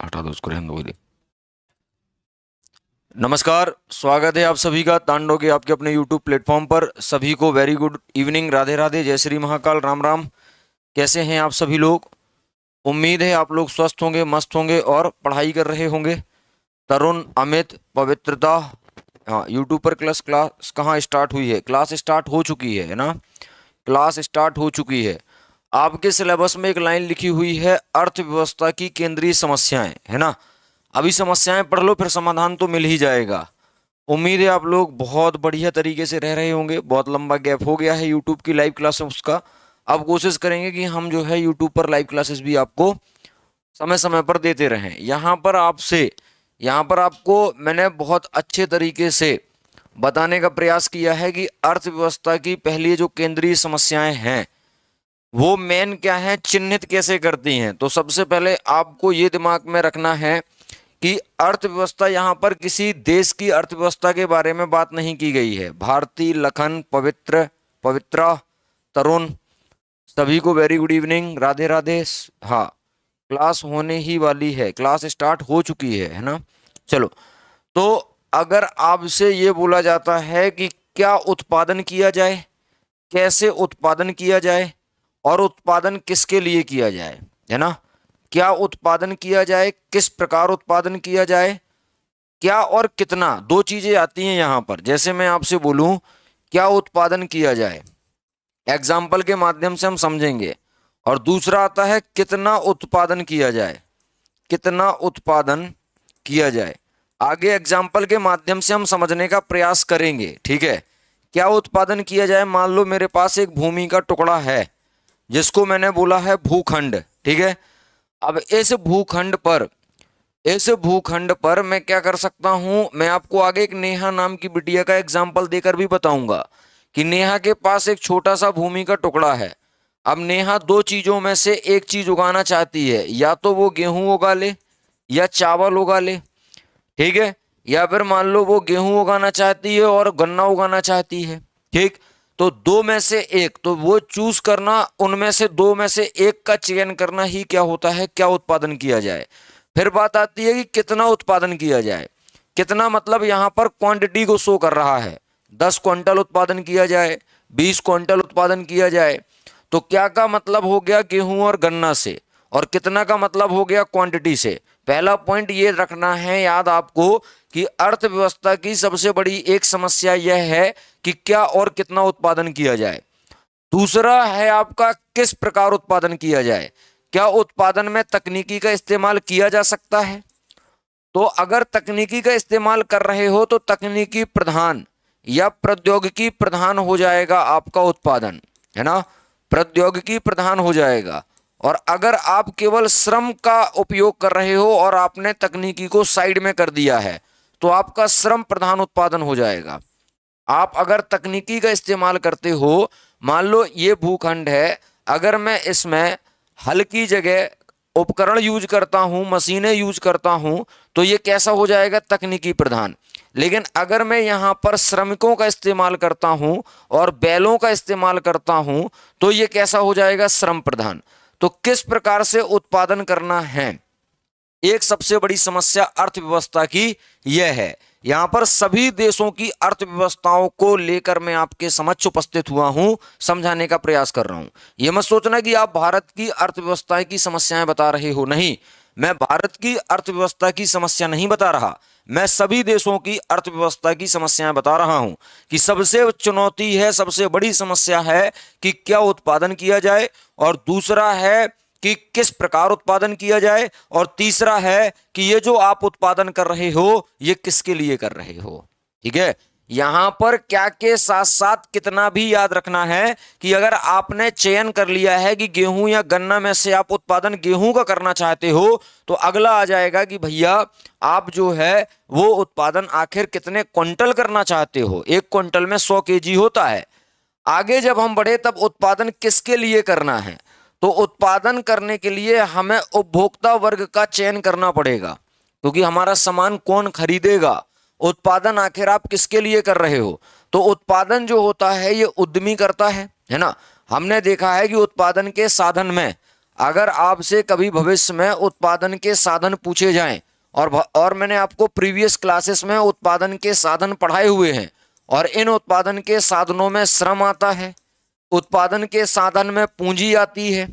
हटा दो उसको, रहने दो वही। नमस्कार, स्वागत है आप सभी का तांडव के आपके अपने YouTube प्लेटफॉर्म पर। सभी को very good evening, Radhe Radhe, जय श्री महाकाल, राम राम। कैसे हैं आप सभी लोग? उम्मीद है आप लोग स्वस्थ होंगे, मस्त होंगे और पढ़ाई कर रहे होंगे। तरुण, अमित, पवित्रता, हाँ YouTube पर क्लास कहाँ स्टार्ट हुई है? क्लास स्टार्ट हो चुकी है ना? क्लास स्टार्ट हो चुकी है। आपके सिलेबस में एक लाइन लिखी हुई है, अर्थव्यवस्था की केंद्रीय समस्याएं, है ना? अभी समस्याएं पढ़ लो, फिर समाधान तो मिल ही जाएगा। उम्मीद है आप लोग बहुत बढ़िया तरीके से रह रहे होंगे। बहुत लंबा गैप हो गया है यूट्यूब की लाइव क्लासेस का। अब कोशिश करेंगे कि हम जो है यूट्यूब पर लाइव क्लासेस भी आपको समय समय पर देते रहें। यहाँ पर आपको मैंने बहुत अच्छे तरीके से बताने का प्रयास किया है कि अर्थव्यवस्था की पहली जो केंद्रीय समस्याएं हैं वो मेन क्या है, चिन्हित कैसे करती हैं। तो सबसे पहले आपको ये दिमाग में रखना है कि अर्थव्यवस्था, यहाँ पर किसी देश की अर्थव्यवस्था के बारे में बात नहीं की गई है। भारती, लखन, पवित्रा, तरुण, सभी को very good evening, Radhe Radhe. हाँ, क्लास होने ही वाली है, क्लास स्टार्ट हो चुकी है ना? चलो, तो अगर आपसे ये बोला जाता है कि क्या उत्पादन किया जाए, कैसे उत्पादन किया जाए और उत्पादन किसके लिए किया जाए, है ना? क्या उत्पादन किया जाए, किस प्रकार उत्पादन किया जाए, क्या और कितना, दो चीजें आती हैं यहां पर। जैसे मैं आपसे बोलूं क्या उत्पादन किया जाए, एग्जाम्पल के माध्यम से हम समझेंगे। और दूसरा आता है कितना उत्पादन किया जाए, कितना उत्पादन किया जाए। आगे एग्जाम्पल के माध्यम से हम समझने का प्रयास करेंगे, ठीक है? क्या उत्पादन किया जाए, मान लो मेरे पास एक भूमि का टुकड़ा है जिसको मैंने बोला है भूखंड, ठीक है? अब इस भूखंड पर मैं क्या कर सकता हूं, मैं आपको आगे एक नेहा नाम की बिटिया का एग्जाम्पल देकर भी बताऊंगा कि नेहा के पास एक छोटा सा भूमि का टुकड़ा है। अब नेहा दो चीजों में से एक चीज उगाना चाहती है, या तो वो गेहूं उगा ले या चावल उगा ले, ठीक है? या फिर मान लो वो गेहूं उगाना चाहती है और गन्ना उगाना चाहती है, ठीक? तो दो में से एक, तो वो चूज करना, उनमें से दो में से एक का चयन करना ही क्या होता है, क्या उत्पादन किया जाए। फिर बात आती है कि कितना उत्पादन किया जाए। कितना मतलब यहां पर क्वांटिटी को शो कर रहा है, 10 क्विंटल उत्पादन किया जाए, 20 क्विंटल उत्पादन किया जाए। तो क्या का मतलब हो गया गेहूं और गन्ना से, और कितना का मतलब हो गया क्वांटिटी से। पहला पॉइंट ये रखना है याद आपको कि अर्थव्यवस्था की सबसे बड़ी एक समस्या यह है कि क्या और कितना उत्पादन किया जाए। दूसरा है आपका किस प्रकार उत्पादन किया जाए, क्या उत्पादन में तकनीकी का इस्तेमाल किया जा सकता है। तो अगर तकनीकी का इस्तेमाल कर रहे हो तो तकनीकी प्रधान या प्रौद्योगिकी प्रधान हो जाएगा आपका उत्पादन, है ना? प्रौद्योगिकी प्रधान हो जाएगा। और अगर आप केवल श्रम का उपयोग कर रहे हो और आपने तकनीकी को साइड में कर दिया है तो आपका श्रम प्रधान उत्पादन हो जाएगा। आप अगर तकनीकी का इस्तेमाल करते हो, मान लो ये भूखंड है, अगर मैं इसमें हल की जगह उपकरण यूज करता हूं, मशीनें यूज करता हूं, तो ये कैसा हो जाएगा, तकनीकी प्रधान। लेकिन अगर मैं यहां पर श्रमिकों का इस्तेमाल करता हूं और बैलों का इस्तेमाल करता हूं तो ये कैसा हो जाएगा, श्रम प्रधान। तो किस प्रकार से उत्पादन करना है, एक सबसे बड़ी समस्या अर्थव्यवस्था की यह है। यहां पर सभी देशों की अर्थव्यवस्थाओं को लेकर मैं आपके समक्ष उपस्थित हुआ हूं, समझाने का प्रयास कर रहा हूं। यह मत सोचना कि आप भारत की अर्थव्यवस्था की समस्याएं बता रहे हो, नहीं, मैं भारत की अर्थव्यवस्था की समस्या नहीं बता रहा, मैं सभी देशों की अर्थव्यवस्था की समस्याएं बता रहा हूं कि सबसे चुनौती है, सबसे बड़ी समस्या है कि क्या उत्पादन किया जाए, और दूसरा है कि किस प्रकार उत्पादन किया जाए, और तीसरा है कि ये जो आप उत्पादन कर रहे हो ये किसके लिए कर रहे हो, ठीक है? यहां पर क्या के साथ साथ कितना भी याद रखना है कि अगर आपने चयन कर लिया है कि गेहूं या गन्ना में से आप उत्पादन गेहूं का करना चाहते हो तो अगला आ जाएगा कि भैया आप जो है वो उत्पादन आखिर कितने क्विंटल करना चाहते हो। 1 क्विंटल में 100 केजी होता है। आगे जब हम बढ़े तब उत्पादन किसके लिए करना है, तो उत्पादन करने के लिए हमें उपभोक्ता वर्ग का चयन करना पड़ेगा, क्योंकि हमारा सामान कौन खरीदेगा। उत्पादन आखिर आप किसके लिए कर रहे हो, तो उत्पादन जो होता है ये उद्यमी करता है ना? हमने देखा है कि उत्पादन के साधन में अगर आपसे कभी भविष्य में उत्पादन के साधन पूछे जाएं, और मैंने आपको प्रीवियस क्लासेस में उत्पादन के साधन पढ़ाए हुए हैं, और इन उत्पादन के साधनों में श्रम आता है, उत्पादन के साधन में पूंजी आती है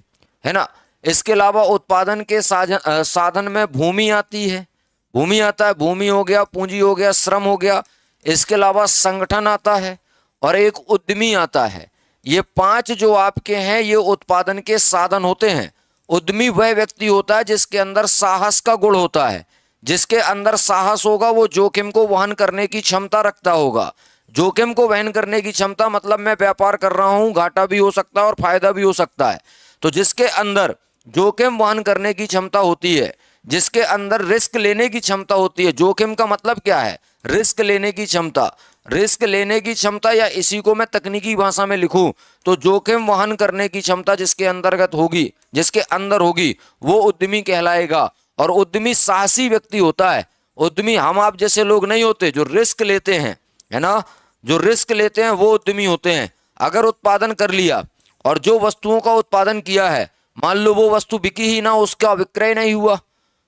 ना। इसके अलावा उत्पादन के साधन में भूमि आती है, भूमि आता है, भूमि हो गया, पूंजी हो गया, श्रम हो गया। इसके अलावा संगठन आता है और एक उद्यमी आता है। ये 5 जो आपके हैं ये उत्पादन के साधन होते हैं। उद्यमी वह व्यक्ति होता है जिसके अंदर साहस का गुण होता है। जिसके अंदर साहस होगा वो जोखिम को वहन करने की क्षमता रखता होगा। जोखिम को वहन करने की क्षमता मतलब मैं व्यापार कर रहा हूं, घाटा भी हो सकता है और फायदा भी हो सकता है। तो जिसके अंदर जोखिम वहन करने की क्षमता होती है, जिसके अंदर रिस्क लेने की क्षमता होती है। जोखिम का मतलब क्या है? रिस्क लेने की क्षमता। रिस्क लेने की क्षमता, या इसी को मैं तकनीकी भाषा में लिखूं तो जोखिम वहन करने की क्षमता जिसके अंतर्गत होगी, जिसके अंदर होगी, वो उद्यमी कहलाएगा। और उद्यमी साहसी व्यक्ति होता है। उद्यमी हम आप जैसे लोग नहीं होते जो रिस्क लेते हैं, है ना। जो रिस्क लेते हैं वो उद्यमी होते हैं। अगर उत्पादन कर लिया और जो वस्तुओं का उत्पादन किया है, मान लो वो वस्तु बिकी ही ना, उसका विक्रय नहीं हुआ,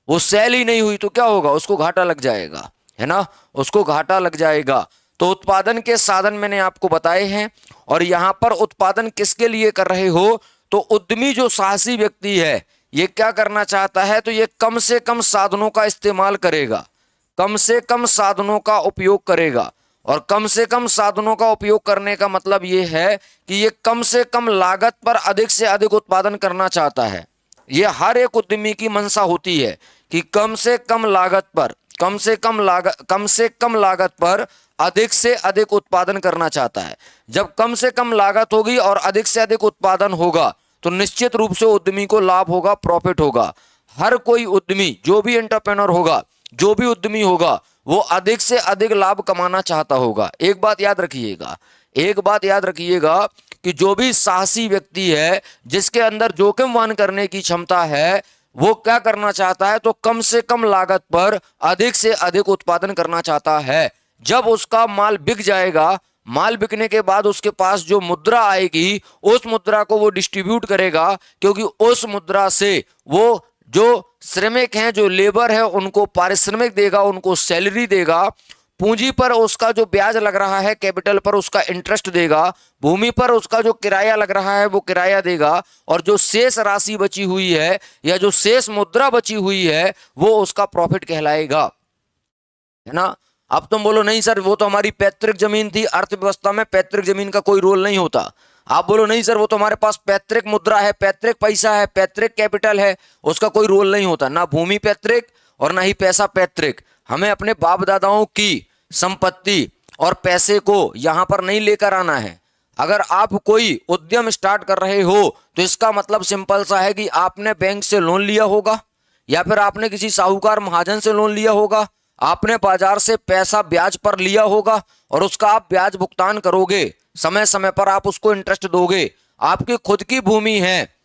वो सेल ही नहीं हुई, तो क्या होगा? उसको घाटा लग जाएगा, है ना, उसको घाटा लग जाएगा। तो उत्पादन के साधन मैंने आपको बताए हैं। और यहां पर उत्पादन किसके लिए कर रहे हो? तो उद्यमी जो साहसी व्यक्ति है ये क्या करना चाहता है? तो ये कम से कम साधनों का इस्तेमाल करेगा, कम से कम साधनों का उपयोग करेगा। और कम से कम साधनों का उपयोग करने का मतलब ये है कि ये कम से कम लागत पर अधिक से अधिक उत्पादन करना चाहता है। ये हर एक उद्यमी की मंशा होती है कि कम से कम लागत पर, कम से कम लागत पर अधिक से अधिक उत्पादन करना चाहता है। जब कम से कम लागत होगी और अधिक से अधिक उत्पादन होगा तो निश्चित रूप से उद्यमी को लाभ होगा, प्रॉफिट होगा। हर कोई उद्यमी, जो भी एंटरप्रेन्योर होगा, जो भी उद्यमी होगा, वो अधिक से अधिक लाभ कमाना चाहता होगा। एक बात याद रखिएगा, एक बात याद रखिएगा कि जो भी साहसी व्यक्ति है, जिसके अंदर जोखिम वहन करने की क्षमता है, वो क्या करना चाहता है? तो कम से कम लागत पर अधिक से अधिक उत्पादन करना चाहता है। जब उसका माल बिक जाएगा, माल बिकने के बाद उसके पास जो मुद्रा आएगी, उस मुद्रा को वो डिस्ट्रीब्यूट करेगा, क्योंकि उस मुद्रा से वो जो श्रमिक हैं, जो लेबर है, उनको पारिश्रमिक देगा, उनको सैलरी देगा। पूंजी पर उसका जो ब्याज लग रहा है, कैपिटल पर उसका इंटरेस्ट देगा। भूमि पर उसका जो किराया लग रहा है वो किराया देगा। और जो शेष राशि बची हुई है या जो शेष मुद्रा बची हुई है वो उसका प्रॉफिट कहलाएगा, है ना। अब तुम बोलो नहीं सर वो तो हमारी पैतृक जमीन थी। अर्थव्यवस्था में पैतृक जमीन का कोई रोल नहीं होता। आप बोलो नहीं सर वो तो हमारे पास पैतृक मुद्रा है, पैतृक पैसा है, पैतृक कैपिटल है, उसका कोई रोल नहीं होता। ना भूमि पैतृक और ना ही पैसा पैतृक। हमें अपने बाप दादाओं की संपत्ति और पैसे को यहां पर नहीं लेकर आना है। अगर आप कोई उद्यम स्टार्ट कर रहे हो तो इसका मतलब सिंपल सा है कि आपने बैंक से लोन लिया होगा, या फिर आपने किसी साहूकार महाजन से लोन लिया होगा, आपने बाजार से पैसा ब्याज पर लिया होगा और उसका आप ब्याज भुगतान करोगे, समय समय पर आप उसको इंटरेस्ट दोगे। आपकी खुद की भूमि है,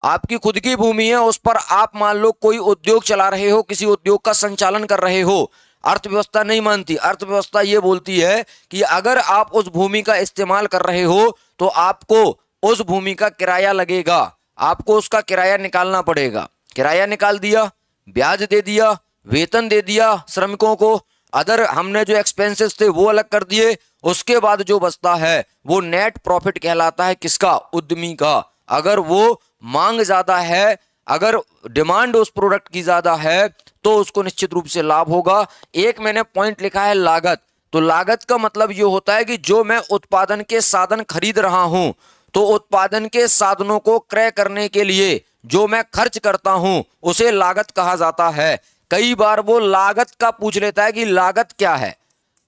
आपकी खुद की भूमि है, उस पर आप मान लो कोई उद्योग चला रहे हो, किसी उद्योग का संचालन कर रहे हो। अर्थव्यवस्था नहीं मानती। अर्थव्यवस्था ये बोलती है कि अगर आप उस भूमि का इस्तेमाल कर रहे हो तो आपको उस भूमि का किराया लगेगा, आपको उसका किराया निकालना पड़ेगा। किराया निकाल दिया, ब्याज दे दिया, वेतन दे दिया श्रमिकों को, अदर हमने जो एक्सपेंसेस थे वो अलग कर दिए, उसके बाद जो बचता है वो नेट प्रॉफिट कहलाता है। किसका? उद्यमी का। अगर वो मांग ज्यादा है, अगर डिमांड उस प्रोडक्ट की ज्यादा है तो उसको निश्चित रूप से लाभ होगा। एक मैंने पॉइंट लिखा है लागत। तो लागत का मतलब ये होता है कि जो मैं उत्पादन के साधन खरीद रहा हूं, तो उत्पादन के साधनों को क्रय करने के लिए जो मैं खर्च करता हूं उसे लागत कहा जाता है। कई बार वो लागत का पूछ लेता है कि लागत क्या है,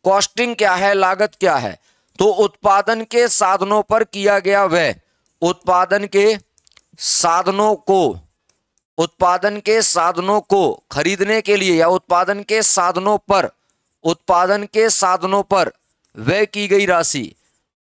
कॉस्टिंग क्या है, लागत क्या है। तो उत्पादन के साधनों पर किया गया व्यय, उत्पादन के साधनों को खरीदने के लिए या उत्पादन के साधनों पर व्यय की गई राशि,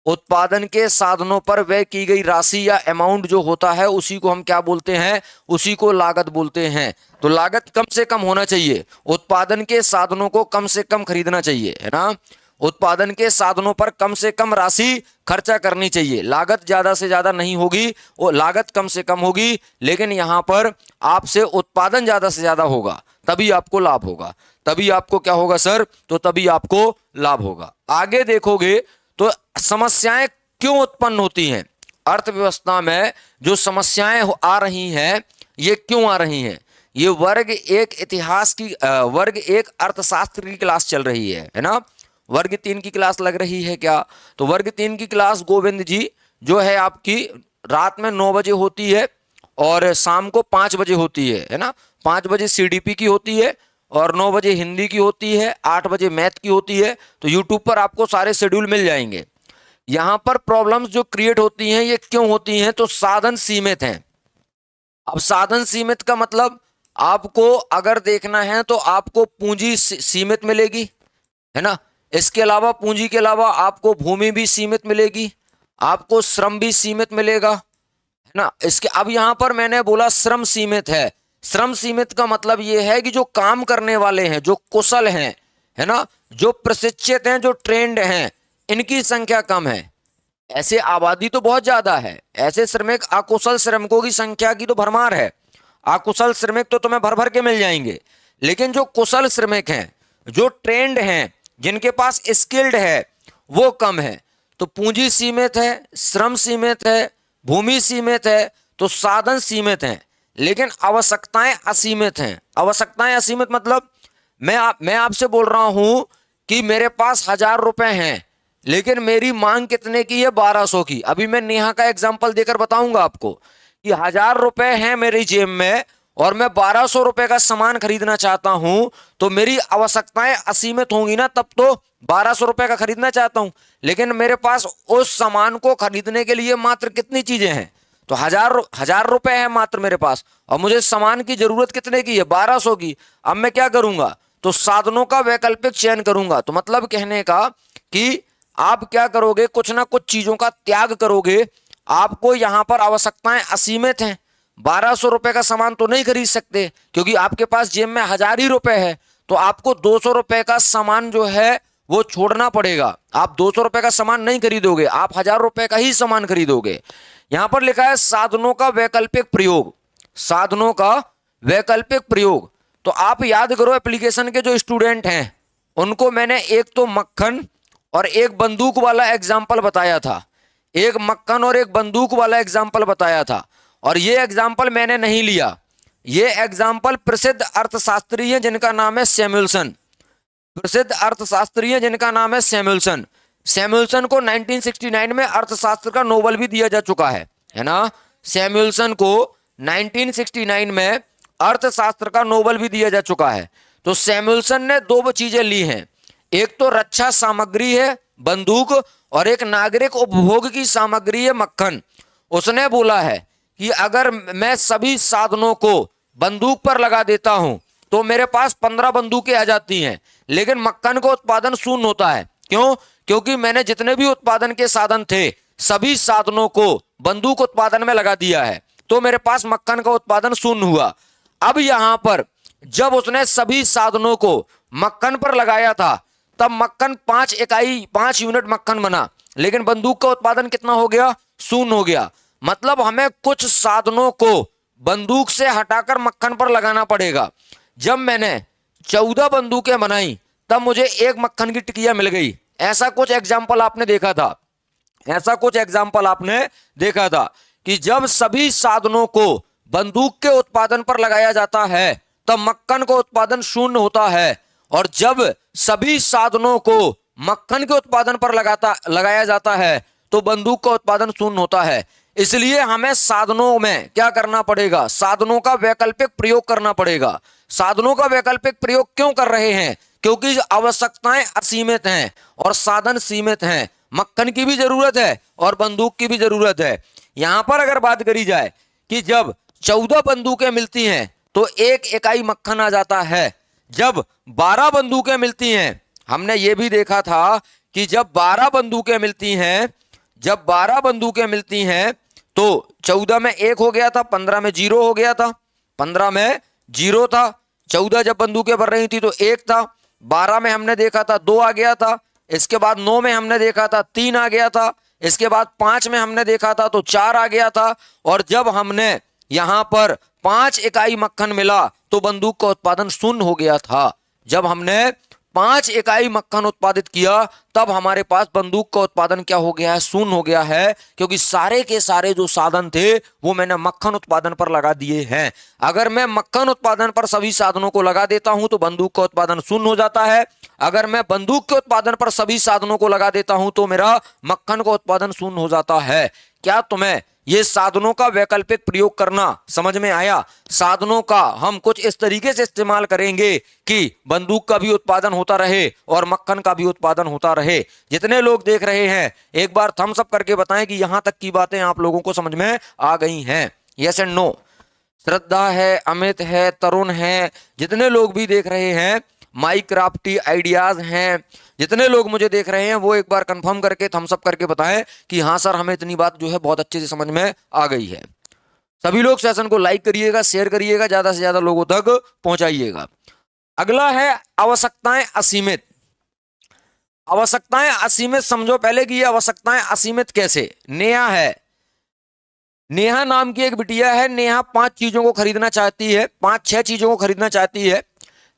उत्पादन के साधनों पर व्यय की गई राशि या अमाउंट जो होता है उसी को हम क्या बोलते हैं? उसी को लागत बोलते हैं। तो लागत कम से कम होना चाहिए, उत्पादन के साधनों को कम से कम खरीदना चाहिए, है ना। उत्पादन के साधनों पर कम से कम राशि खर्चा करनी चाहिए। लागत ज्यादा से ज्यादा नहीं होगी, वो लागत कम से कम होगी, लेकिन यहां पर आपसे उत्पादन ज्यादा से ज्यादा होगा, तभी आपको लाभ होगा। तभी आपको क्या होगा सर? तो तभी आपको लाभ होगा। आगे देखोगे तो समस्याएं क्यों उत्पन्न होती हैं अर्थव्यवस्था में, जो समस्याएं आ रही हैं ये क्यों आ रही हैं? ये वर्ग एक अर्थशास्त्र की क्लास चल रही है ना? वर्ग 3 की क्लास लग रही है क्या? तो वर्ग 3 की क्लास गोविंद जी जो है आपकी रात में 9 बजे होती है और शाम को 5 बजे होती है ना? 5 बजे सीडीपी की होती है और 9 बजे हिंदी की होती है, 8 बजे मैथ की होती है। तो यूट्यूब पर आपको सारे शेड्यूल मिल जाएंगे। यहां पर प्रॉब्लम्स जो क्रिएट होती हैं ये क्यों होती हैं? तो साधन सीमित हैं। अब साधन सीमित का मतलब आपको अगर देखना है तो आपको पूंजी सीमित मिलेगी, है ना? इसके अलावा पूंजी के अलावा आपको भूमि भी सीमित मिलेगी, आपको श्रम भी सीमित मिलेगा, है ना? इसके अब यहां पर मैंने बोला श्रम सीमित है। श्रम सीमित का मतलब यह है कि जो काम करने वाले हैं, जो कुशल हैं, है ना, जो प्रशिक्षित हैं, जो ट्रेंड हैं, इनकी संख्या कम है। ऐसे आबादी तो बहुत ज्यादा है, ऐसे श्रमिक अकुशल श्रमिकों की संख्या की तो भरमार है। अकुशल श्रमिक तो तुम्हें भर भर के मिल जाएंगे, लेकिन जो कुशल श्रमिक हैं, जो ट्रेंड हैं, जिनके पास स्किल्ड है, वो कम है। तो पूंजी सीमित है, श्रम सीमित है, भूमि सीमित है, तो साधन सीमित हैं, लेकिन आवश्यकताएं असीमित हैं। आवश्यकताएं असीमित मतलब मैं आपसे बोल रहा हूं कि मेरे पास 1000 रुपए हैं, लेकिन मेरी मांग कितने की है? 1200 की। अभी मैं नेहा का एग्जाम्पल देकर बताऊंगा आपको कि 1000 रुपए हैं मेरी जेब में और मैं 1200 रुपए का सामान खरीदना चाहता हूं, तो मेरी आवश्यकताएं असीमित होंगी ना, तब तो 1200 रुपए का खरीदना चाहता हूं, लेकिन मेरे पास उस सामान को खरीदने के लिए मात्र कितनी चीजें हैं? तो 1000 रुपए है मात्र मेरे पास, और मुझे सामान की जरूरत कितने की है? 1200 की। अब मैं क्या करूंगा? तो साधनों का वैकल्पिक चयन करूंगा। तो मतलब कहने का कि आप क्या करोगे? कुछ ना कुछ चीजों का त्याग करोगे। आपको यहां पर आवश्यकताएं असीमित हैं, 1200 रुपए का सामान तो नहीं खरीद सकते क्योंकि आपके पास जेब में 1000 ही रुपए है, तो आपको 200 रुपए का सामान जो है वो छोड़ना पड़ेगा। आप 200 रुपए का सामान नहीं खरीदोगे, आप 1000 रुपए का ही सामान खरीदोगे। यहां पर लिखा है साधनों का वैकल्पिक प्रयोग। साधनों का वैकल्पिक प्रयोग, तो आप याद करो एप्लीकेशन के जो स्टूडेंट हैं उनको मैंने एक तो मक्खन और एक बंदूक वाला एग्जाम्पल बताया था। एक मक्खन और एक बंदूक वाला एग्जाम्पल बताया था, और ये एग्जाम्पल मैंने नहीं लिया। ये एग्जाम्पल प्रसिद्ध अर्थशास्त्री हैं जिनका नाम है सैमुअल्सन। प्रसिद्ध अर्थशास्त्री हैं जिनका नाम है सैमुअल्सन। सैमुअल्सन को 1969 में अर्थशास्त्र का नोबेल भी दिया जा चुका है ना? सैमुअल्सन को 1969 में अर्थशास्त्र का नोबेल भी दिया जा चुका है। तो सैमुअल्सन ने 2 चीजें ली हैं, एक तो रक्षा सामग्री है बंदूक, और एक नागरिक उपभोग की सामग्री है मक्खन। उसने बोला है कि अगर मैं सभी साधनों को बंदूक पर लगा देता हूं तो मेरे पास 15 बंदूकें आ जाती हैं, लेकिन मक्खन का उत्पादन शून्य होता है। क्यों? क्योंकि मैंने जितने भी उत्पादन के साधन थे सभी साधनों को बंदूक उत्पादन में लगा दिया है, तो मेरे पास मक्खन का उत्पादन शून्य हुआ। अब यहां पर जब उसने सभी साधनों को मक्खन पर लगाया था तब मक्खन 5 यूनिट मक्खन बना, लेकिन बंदूक का उत्पादन कितना हो गया? शून्य हो गया। मतलब हमें कुछ साधनों को बंदूक से हटाकर मक्खन पर लगाना पड़ेगा। जब मैंने 14 बंदूकें बनाई तब मुझे 1 मक्खन की टिकिया मिल गई। ऐसा कुछ एग्जाम्पल आपने देखा था, ऐसा कुछ एग्जाम्पल आपने देखा था कि जब सभी साधनों को बंदूक के उत्पादन पर लगाया जाता है तब मक्खन का उत्पादन शून्य होता है, और जब सभी साधनों को मक्खन के उत्पादन पर लगाया जाता है तो बंदूक का उत्पादन शून्य होता है। इसलिए हमें साधनों में क्या करना पड़ेगा? साधनों का वैकल्पिक प्रयोग करना पड़ेगा। साधनों का वैकल्पिक प्रयोग क्यों कर रहे हैं? क्योंकि आवश्यकताएं असीमित हैं और साधन सीमित हैं। मक्खन की भी जरूरत है और बंदूक की भी जरूरत है। यहां पर अगर बात करी जाए कि जब 14 बंदूकें मिलती हैं तो 1 इकाई मक्खन आ जाता है। जब 12 बंदूकें मिलती हैं, हमने ये भी देखा था कि जब 12 बंदूकें मिलती हैं, जब 12 बंदूकें मिलती हैं तो 14 में 1 हो गया था, 15 में 0 हो गया था, 15 में 0 था। 14 जब बंदूकें भर रही थी तो 1 था, 12 में हमने देखा था 2 आ गया था, इसके बाद 9 में हमने देखा था 3 आ गया था, इसके बाद 5 में हमने देखा था तो 4 आ गया था, और जब हमने यहां पर 5 इकाई मक्खन मिला तो बंदूक का उत्पादन शून्य हो गया था। जब हमने 5 इकाई मक्खन उत्पादित किया तब हमारे पास बंदूक का उत्पादन क्या हो गया है, शून्य हो गया है, क्योंकि सारे के सारे जो साधन थे वो मैंने मक्खन उत्पादन पर लगा दिए हैं। अगर मैं मक्खन उत्पादन पर सभी साधनों को लगा देता हूं तो बंदूक का उत्पादन शून्य हो जाता है। अगर मैं बंदूक के उत्पादन पर सभी साधनों को लगा देता हूं तो मेरा मक्खन का उत्पादन शून्य हो जाता है। क्या तुम्हें ये साधनों का वैकल्पिक प्रयोग करना समझ में आया? साधनों का हम कुछ इस तरीके से इस्तेमाल करेंगे कि बंदूक का भी उत्पादन होता रहे और मक्खन का भी उत्पादन होता रहे। जितने लोग देख रहे हैं एक बार थम्स अप करके बताएं कि यहां तक की बातें आप लोगों को समझ में आ गई हैं। Yes and no. श्रद्धा है, अमित है, तरुण है, जितने लोग भी देख रहे हैं, माई क्राफ्टी आइडियाज हैं, जितने लोग मुझे देख रहे हैं वो एक बार कंफर्म करके थम्स अप करके बताएं कि हाँ सर हमें इतनी बात जो है बहुत अच्छे से समझ में आ गई है। सभी लोग सेशन को लाइक करिएगा, शेयर करिएगा, ज्यादा से ज्यादा लोगों तक पहुंचाइएगा। अगला है आवश्यकताएं असीमित। आवश्यकताएं असीमित समझो पहले कि ये आवश्यकताएं असीमित कैसे। नेहा है, नेहा नाम की एक बिटिया है। नेहा 5 चीजों को खरीदना चाहती है, 5-6 चीजों को खरीदना चाहती है।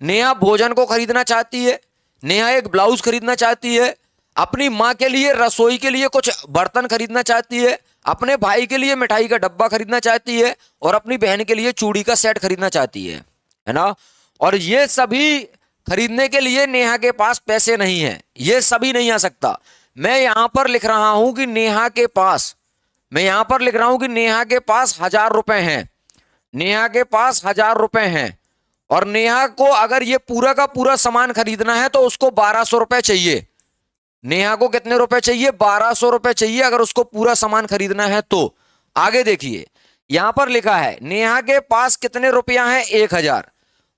नेहा भोजन को खरीदना चाहती है, नेहा एक ब्लाउज खरीदना चाहती है, अपनी माँ के लिए रसोई के लिए कुछ बर्तन खरीदना चाहती है, अपने भाई के लिए मिठाई का डब्बा खरीदना चाहती है, और अपनी बहन के लिए चूड़ी का सेट खरीदना चाहती है ना। और ये सभी खरीदने के लिए नेहा के पास पैसे नहीं है, ये सभी नहीं आ सकता। मैं यहां पर लिख रहा हूं कि नेहा के पास, मैं यहां पर लिख रहा हूं कि नेहा के पास 1000 रुपए हैं, नेहा के पास 1000 रुपए हैं, और नेहा को अगर ये पूरा का पूरा सामान खरीदना है तो उसको 1200 रुपए चाहिए। नेहा को कितने रुपए चाहिए? 1200 रुपए चाहिए अगर उसको पूरा सामान खरीदना है तो। आगे देखिए यहां पर लिखा है नेहा के पास कितने रुपया है? 1000।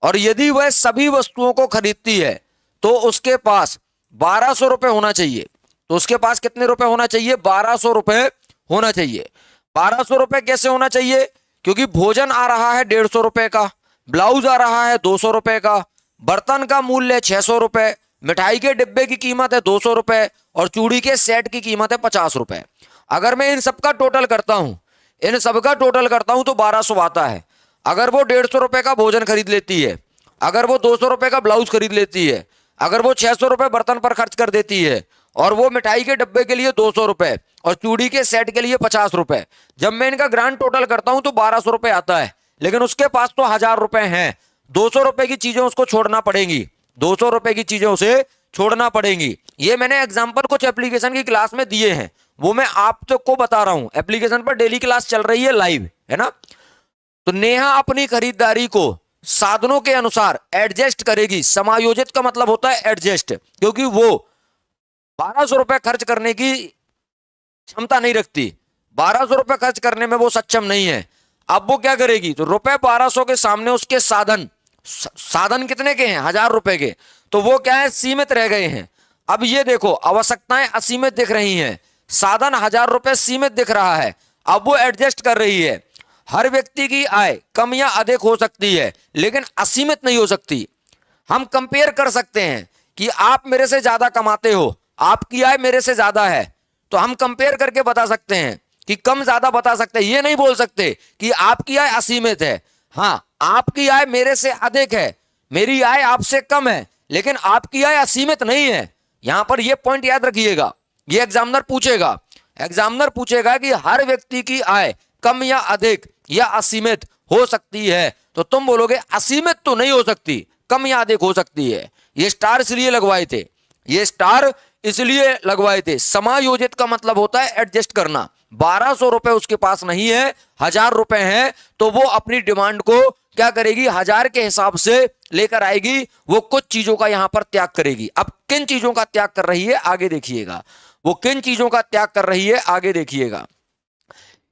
और यदि वह सभी वस्तुओं को खरीदती है तो उसके पास 1200 रुपए होना चाहिए। तो उसके पास कितने रुपए होना चाहिए? 1200 रुपए होना चाहिए। 1200 रुपए कैसे होना चाहिए? क्योंकि भोजन आ रहा है 150 रुपए का, ब्लाउज आ रहा है 200 रुपए का, बर्तन का मूल्य 600 रुपए, मिठाई के डिब्बे की कीमत है 200 रुपए, और चूड़ी के सेट की कीमत है 50 रुपए। अगर मैं इन सबका टोटल करता हूं, इन सबका टोटल करता हूं तो 1200 आता है। अगर वो 150 रुपए का भोजन खरीद लेती है, अगर वो 200 रुपए का ब्लाउज खरीद लेती है, अगर वो 600 रुपए बर्तन पर खर्च कर देती है, और वो मिठाई के डब्बे के लिए 200 रुपए और चूड़ी के सेट के लिए 50 रुपए, जब मैं इनका ग्रांड टोटल करता हूं तो 1200 रुपए आता है। लेकिन उसके पास तो 1000 रुपए हैं, 200 रुपए की चीजें उसको छोड़ना पड़ेंगी, 200 रुपए की चीजें उसे छोड़ना पड़ेंगी। ये मैंने एग्जांपल कुछ एप्लीकेशन की क्लास में दिए हैं, वो मैं आप तक को बता रहा हूं। एप्लीकेशन पर डेली क्लास चल रही है लाइव, है ना। तो नेहा अपनी खरीदारी को साधनों के अनुसार एडजस्ट करेगी। समायोजित का मतलब होता है एडजस्ट, क्योंकि वो 1200 रुपए खर्च करने की क्षमता नहीं रखती, 1200 रुपए खर्च करने में वो सक्षम नहीं है। अब वो क्या करेगी? तो रुपए 1200 के सामने उसके साधन, साधन कितने के हैं? 1000 रुपए के, तो वो क्या है? सीमित रह गए हैं। अब ये देखो आवश्यकताएं असीमित दिख रही हैं, साधन 1000 रुपए सीमित दिख रहा है। अब वो एडजस्ट कर रही है। हर व्यक्ति की आय कम या अधिक हो सकती है लेकिन असीमित नहीं हो सकती। हम कंपेयर कर सकते हैं कि आप मेरे से ज्यादा कमाते हो, आपकी आय मेरे से ज्यादा है, तो हम कंपेयर करके बता सकते हैं कि कम ज्यादा बता सकते हैं। ये नहीं बोल सकते कि आपकी आय असीमित है। हाँ, आपकी आय मेरे से अधिक है, मेरी आय आपसे कम है, लेकिन आपकी आय असीमित नहीं है। यहां पर यह पॉइंट याद रखिएगा, ये एग्जामिनर पूछेगा। एग्जामिनर पूछेगा कि हर व्यक्ति की आय कम या अधिक या असीमित हो सकती है, तो तुम बोलोगे असीमित तो नहीं हो सकती, कम या अधिक हो सकती है। ये स्टार इसलिए लगवाए थे, ये स्टार इसलिए लगवाए थे। समायोजित का मतलब होता है एडजस्ट करना। 1200 रुपए उसके पास नहीं है, 1000 रुपए हैं, तो वो अपनी डिमांड को क्या करेगी? 1000 के हिसाब से लेकर आएगी। वो कुछ चीजों का यहां पर त्याग करेगी। अब किन चीजों का त्याग कर रही है आगे देखिएगा, वो किन चीजों का त्याग कर रही है आगे देखिएगा।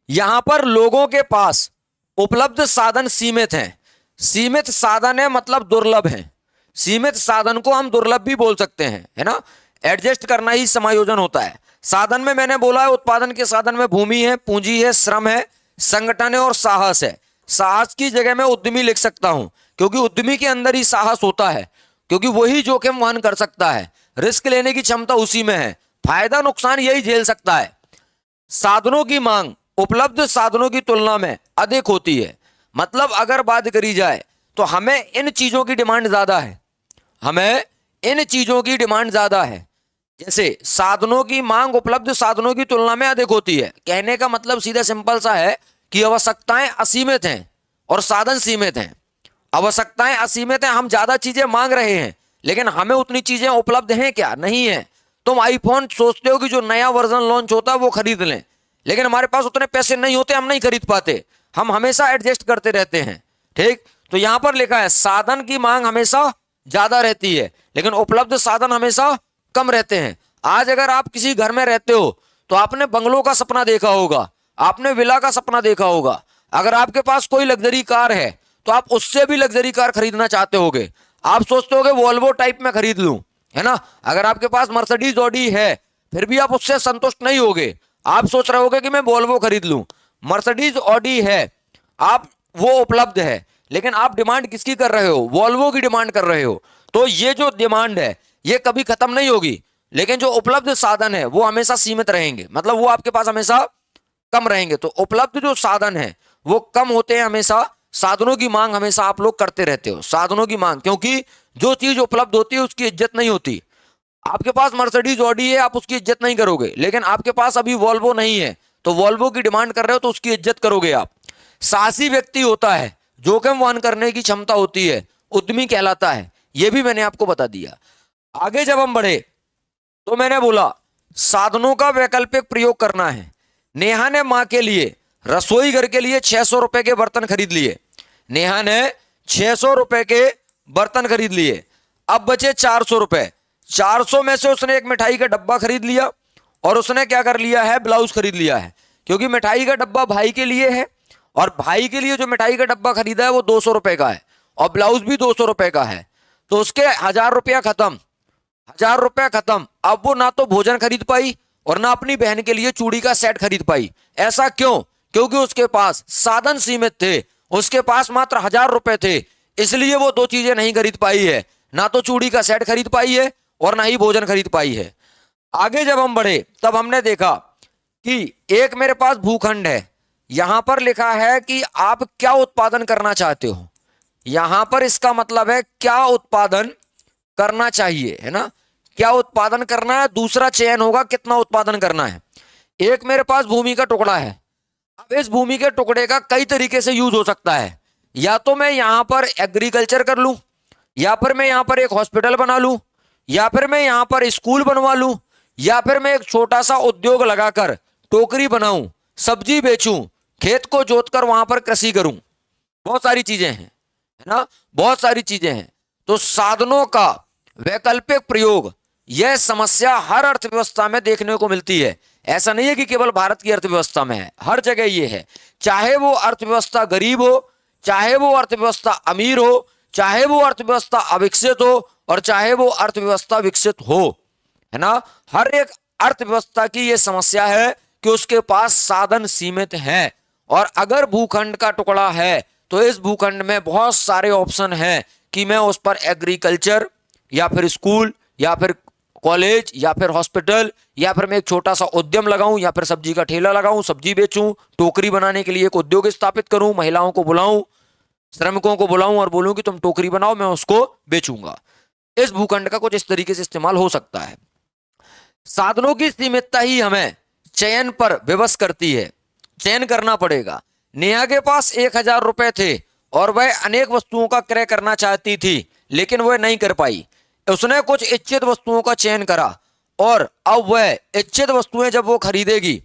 यहां पर लोगों के पास उपलब्ध साधन सीमित हैं। सीमित साधन है मतलब दुर्लभ है। सीमित साधन को हम दुर्लभ भी बोल सकते हैं, है ना। एडजस्ट करना ही समायोजन होता है। साधन में मैंने बोला है उत्पादन के साधन में भूमि है, पूंजी है, श्रम है, संगठन है और साहस है। साहस की जगह मैं उद्यमी लिख सकता हूं, क्योंकि उद्यमी के अंदर ही साहस होता है, क्योंकि वही जोखिम वहन कर सकता है। रिस्क लेने की क्षमता उसी में है, फायदा नुकसान यही झेल सकता है। साधनों की मांग उपलब्ध साधनों की तुलना में अधिक होती है। मतलब अगर बात करी जाए तो हमें इन चीजों की डिमांड ज्यादा है, हमें इन चीजों की डिमांड ज्यादा है। जैसे साधनों की मांग उपलब्ध साधनों की तुलना में अधिक होती है, कहने का मतलब सीधा सिंपल सा है कि आवश्यकताएं असीमित हैं और साधन सीमित हैं। आवश्यकताएं असीमित हैं, हम ज्यादा चीजें मांग रहे हैं, लेकिन हमें उतनी चीजें उपलब्ध हैं क्या? नहीं है। तुम आईफोन सोचते हो कि जो नया वर्जन लॉन्च होता है वो खरीद लें, लेकिन हमारे पास उतने पैसे नहीं होते, हम नहीं खरीद पाते, हम हमेशा एडजस्ट करते रहते हैं। ठीक, तो यहां पर लिखा है साधन की मांग हमेशा ज्यादा रहती है, लेकिन उपलब्ध साधन हमेशा कम रहते हैं। आज अगर आप किसी घर में रहते हो तो आपने बंगलों का सपना देखा होगा, आपने विला का सपना देखा होगा। अगर आपके पास कोई लग्जरी कार है तो आप उससे भी लग्जरी कार खरीदना चाहते होगे, आप सोचते होगे वोल्वो टाइप में खरीद लूं, है ना। अगर आपके पास मर्सिडीज ऑडी है फिर भी आप उससे संतुष्ट नहीं होगे, आप सोच रहे होगे कि मैं वोल्वो खरीद लूं। मर्सिडीज ऑडी है, आप वो उपलब्ध है, लेकिन आप डिमांड किसकी कर रहे हो? वोल्वो की डिमांड कर रहे हो। तो ये जो डिमांड है ये कभी खत्म नहीं होगी, लेकिन जो उपलब्ध साधन है वो हमेशा सीमित रहेंगे, मतलब वो आपके पास हमेशा कम रहेंगे। तो उपलब्ध जो साधन है वो कम होते हैं हमेशा, साधनों की मांग हमेशा आप लोग करते रहते हो, साधनों की मांग, क्योंकि जो चीज उपलब्ध होती है उसकी इज्जत नहीं होती। आपके पास मर्सिडीज ऑडी है, आप उसकी इज्जत नहीं करोगे, लेकिन आपके पास अभी वोल्वो नहीं है तो वोल्वो की डिमांड कर रहे हो तो उसकी इज्जत करोगे आप। साहसी व्यक्ति होता है, जोखिम वहन करने की क्षमता होती है, उद्यमी कहलाता है। यह भी मैंने आपको बता दिया। आगे जब हम बढ़े तो मैंने बोला साधनों का वैकल्पिक प्रयोग करना है। नेहा ने मां के लिए रसोई घर के लिए 600 रुपए के बर्तन खरीद लिए। नेहा ने 600 रुपए के बर्तन खरीद लिए। अब बचे 400 रुपए। 400 में से उसने एक मिठाई का डब्बा खरीद लिया और उसने क्या कर लिया है? ब्लाउज खरीद लिया है, क्योंकि मिठाई का डब्बा भाई के लिए है और भाई के लिए जो मिठाई का डब्बा खरीदा है वो 200 रुपए का है और ब्लाउज भी 200 रुपए का है। तो उसके 1000 रुपया खत्म, 1000 रुपया खत्म। अब वो ना तो भोजन खरीद पाई और ना अपनी बहन के लिए चूड़ी का सेट खरीद पाई। ऐसा क्यों? क्योंकि उसके पास साधन सीमित थे, उसके पास मात्र 1000 रुपए थे, इसलिए वो दो चीजें नहीं खरीद पाई है, ना तो चूड़ी का सेट खरीद पाई है और ना ही भोजन खरीद पाई है। आगे जब हम बढ़े तब हमने देखा कि एक मेरे पास भूखंड है, यहां पर लिखा है कि आप क्या उत्पादन करना चाहते हो। यहां पर इसका मतलब है क्या उत्पादन करना चाहिए, है ना, क्या उत्पादन करना है। दूसरा चयन होगा कितना उत्पादन करना है। एक मेरे पास भूमि का टुकड़ा है, अब इस भूमि के टुकड़े का कई तरीके से यूज हो सकता है। या तो मैं यहां पर एग्रीकल्चर कर लूं, या फिर मैं यहां पर एक हॉस्पिटल बना लूं, या फिर मैं यहां पर स्कूल बनवा लूं, या फिर मैं एक छोटा सा उद्योग लगाकर टोकरी बनाऊं, सब्जी बेचूं, खेत को जोतकर वहां पर कृषि करूं। बहुत सारी चीजें हैं, है ना, बहुत सारी चीजें हैं। तो साधनों का वैकल्पिक प्रयोग, यह समस्या हर अर्थव्यवस्था में देखने को मिलती है। ऐसा नहीं है कि केवल भारत की अर्थव्यवस्था में है, हर जगह ये है। चाहे वो अर्थव्यवस्था गरीब हो, चाहे वो अर्थव्यवस्था अमीर हो, चाहे वो अर्थव्यवस्था अविकसित हो और चाहे वो अर्थव्यवस्था विकसित हो, है ना, हर एक अर्थव्यवस्था की यह समस्या है कि उसके पास साधन सीमित हैं। और अगर भूखंड का टुकड़ा है तो इस भूखंड में बहुत सारे ऑप्शन हैं कि मैं उस पर एग्रीकल्चर या फिर स्कूल या फिर कॉलेज या फिर हॉस्पिटल या फिर मैं एक छोटा सा उद्यम लगाऊं या फिर सब्जी का ठेला लगाऊं, सब्जी बेचूं, टोकरी बनाने के लिए एक उद्योग स्थापित करूं, महिलाओं को बुलाऊं, श्रमिकों को बुलाऊं और बोलूं कि तुम टोकरी बनाओ, मैं उसको बेचूंगा। इस भूखंड का कुछ इस तरीके से इस्तेमाल हो सकता है। साधनों की सीमितता ही हमें चयन पर विवश करती है, चयन करना पड़ेगा। नेहा के पास 1000 रुपए थे और वह अनेक वस्तुओं का क्रय करना चाहती थी, लेकिन वह नहीं कर पाई। उसने कुछ इच्छित वस्तुओं का चयन करा और अब वह इच्छित वस्तुएं जब वो खरीदेगी,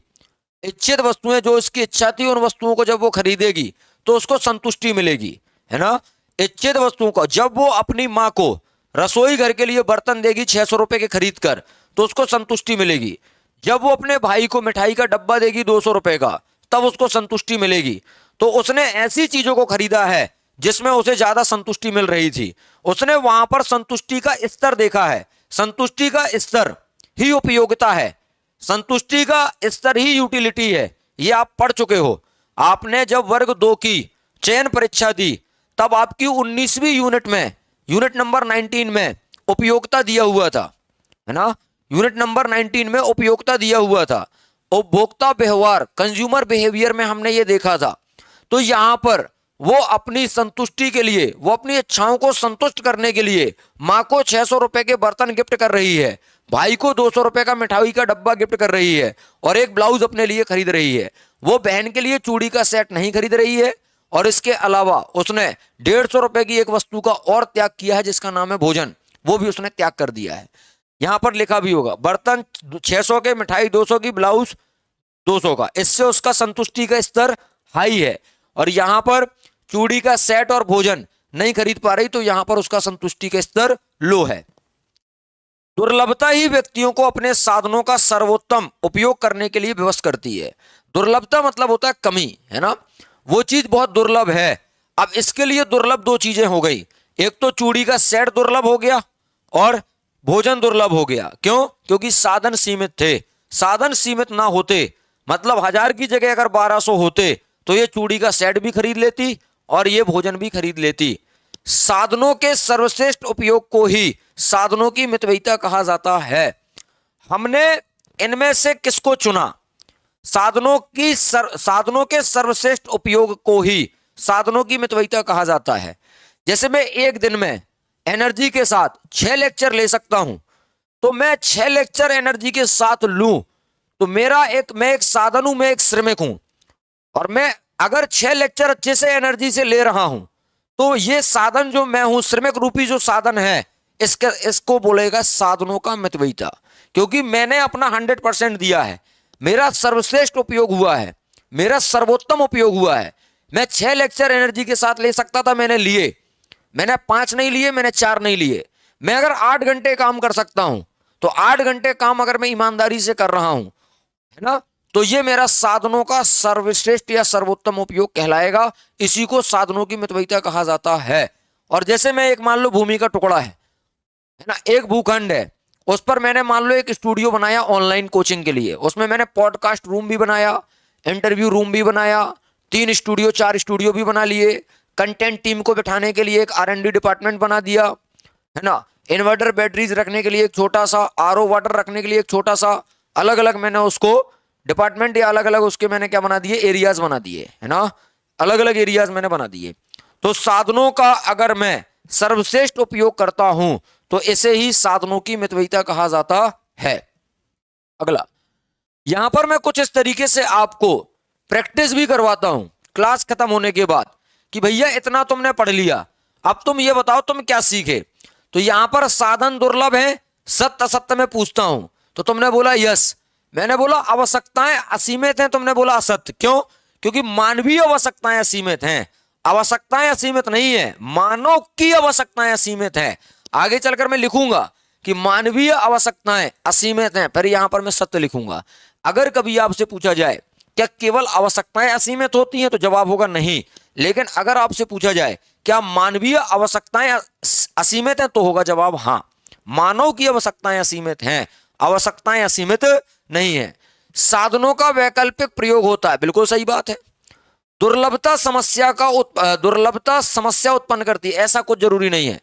इच्छित वस्तुएं जो इसकी इच्छा थी उन वस्तुओं को जब वो खरीदेगी तो उसको संतुष्टि मिलेगी, है ना। इच्छित वस्तुओं को जब वो अपनी माँ को रसोई घर के लिए बर्तन देगी 600 रुपए के खरीद कर तो उसको संतुष्टि मिलेगी। जब वो अपने भाई को मिठाई का डब्बा देगी 200 रुपए का तब उसको संतुष्टि मिलेगी। तो उसने ऐसी चीजों को खरीदा है जिसमें उसे ज्यादा संतुष्टि मिल रही थी। उसने वहां पर संतुष्टि का स्तर देखा है। संतुष्टि का स्तर ही उपयोगिता है, संतुष्टि का स्तर ही यूटिलिटी है। ये आप पढ़ चुके हो। आपने जब वर्ग 2 की चयन परीक्षा दी तब आपकी 19वीं यूनिट में, यूनिट नंबर 19 में उपयोगिता दिया हुआ था। है ना। यूनिट नंबर 19 में उपयोगिता दिया हुआ था, उपभोक्ता व्यवहार, कंज्यूमर बिहेवियर में हमने ये देखा था। तो यहां पर वो अपनी संतुष्टि के लिए, वो अपनी इच्छाओं को संतुष्ट करने के लिए माँ को 600 रुपए के बर्तन गिफ्ट कर रही है, भाई को 200 रुपए का मिठाई का डब्बा गिफ्ट कर रही है और एक ब्लाउज अपने लिए खरीद रही है। वो बहन के लिए चूड़ी का सेट नहीं खरीद रही है और इसके अलावा उसने 150 रुपए की एक वस्तु का और त्याग किया है जिसका नाम है भोजन, वो भी उसने त्याग कर दिया है। यहां पर लिखा भी होगा बर्तन 600 के, मिठाई 200 की, ब्लाउज 200 का। इससे उसका संतुष्टि का स्तर हाई है। और यहां पर चूड़ी का सेट और भोजन नहीं खरीद पा रही, तो यहां पर उसका संतुष्टि का स्तर लो है। दुर्लभता ही व्यक्तियों को अपने साधनों का सर्वोत्तम उपयोग करने के लिए विवश करती है। दुर्लभता मतलब होता है कमी, है ना। वो चीज बहुत दुर्लभ है। अब इसके लिए दुर्लभ दो चीजें हो गई, एक तो चूड़ी का सेट दुर्लभ हो गया और भोजन दुर्लभ हो गया। क्यों? क्योंकि साधन सीमित थे। साधन सीमित ना होते, मतलब 1000 की जगह अगर 1200 होते तो ये चूड़ी का सेट भी खरीद लेती और ये भोजन भी खरीद लेती। साधनों के सर्वश्रेष्ठ उपयोग को ही साधनों की मितव्ययिता कहा जाता है। हमने इनमें से किसको चुना? साधनों के सर्वश्रेष्ठ उपयोग को ही साधनों की मितव्ययिता कहा जाता है। जैसे मैं एक दिन में एनर्जी के साथ 6 लेक्चर ले सकता हूं, तो मैं 6 लेक्चर एनर्जी के साथ लूं तो मैं एक साधन हूं, मैं एक श्रमिक हूं। और मैं अगर 6 लेक्चर अच्छे से एनर्जी से ले रहा हूं तो ये साधन जो मैं हूं, श्रमिक रूपी जो साधन है, इसको बोलेगा साधनों का मितव्ययिता। क्योंकि मैंने अपना 100% दिया है, मेरा सर्वश्रेष्ठ उपयोग हुआ है, मेरा सर्वोत्तम उपयोग हुआ है। मैं 6 लेक्चर एनर्जी के साथ ले सकता था, मैंने लिए। मैंने 5 नहीं लिए, मैंने 4 नहीं लिए। मैं अगर 8 घंटे काम कर सकता हूं तो 8 घंटे काम अगर मैं ईमानदारी से कर रहा हूं, है ना, तो ये मेरा साधनों का सर्वश्रेष्ठ या सर्वोत्तम उपयोग कहलाएगा। इसी को साधनों की मितव्ययिता कहा जाता है। और जैसे मैं एक मान लो भूमि का टुकड़ा है ना, एक भूखंड है, उस पर मैंने मान लो एक स्टूडियो बनाया ऑनलाइन कोचिंग के लिए। उसमें मैंने पॉडकास्ट रूम भी बनाया, इंटरव्यू रूम भी बनाया, 3 स्टूडियो 4 स्टूडियो भी बना लिए, कंटेंट टीम को बिठाने के लिए एक R&D डिपार्टमेंट बना दिया, है ना, इन्वर्टर बैटरीज रखने के लिए एक छोटा सा, RO वाटर रखने के लिए एक छोटा सा, अलग अलग मैंने उसको डिपार्टमेंट या अलग अलग उसके मैंने क्या बना दिए, एरियाज बना दिए, है ना, अलग अलग एरियाज मैंने बना दिए। तो साधनों का अगर मैं सर्वश्रेष्ठ उपयोग करता हूं तो इसे ही साधनों की मितव्ययिता कहा जाता है। अगला, यहां पर मैं कुछ इस तरीके से आपको प्रैक्टिस भी करवाता हूं क्लास खत्म होने के बाद कि भैया इतना तुमने पढ़ लिया, अब तुम ये बताओ तुम क्या सीखे। तो यहां पर साधन दुर्लभ है, सत्य असत्य में पूछता हूं, तो तुमने बोला यस। मैंने बोला आवश्यकताएं असीमित हैं, तुमने बोला असत्य। क्यों? क्योंकि मानवीय आवश्यकताएं असीमित हैं, आवश्यकताएं असीमित नहीं है, मानव की आवश्यकताएं असीमित हैं। आगे चलकर मैं लिखूंगा कि मानवीय आवश्यकताएं असीमित हैं, पर यहां पर मैं सत्य लिखूंगा। अगर कभी आपसे पूछा जाए क्या केवल आवश्यकताएं असीमित होती हैं, तो जवाब होगा नहीं। लेकिन अगर आपसे पूछा जाए क्या मानवीय आवश्यकताएं असीमित हैं, तो होगा जवाब हाँ, मानव की आवश्यकताएं असीमित हैं, आवश्यकताएं असीमित नहीं है। साधनों का वैकल्पिक प्रयोग होता है, बिल्कुल सही बात है। दुर्लभता समस्या उत्पन्न करती है, ऐसा कुछ जरूरी नहीं है।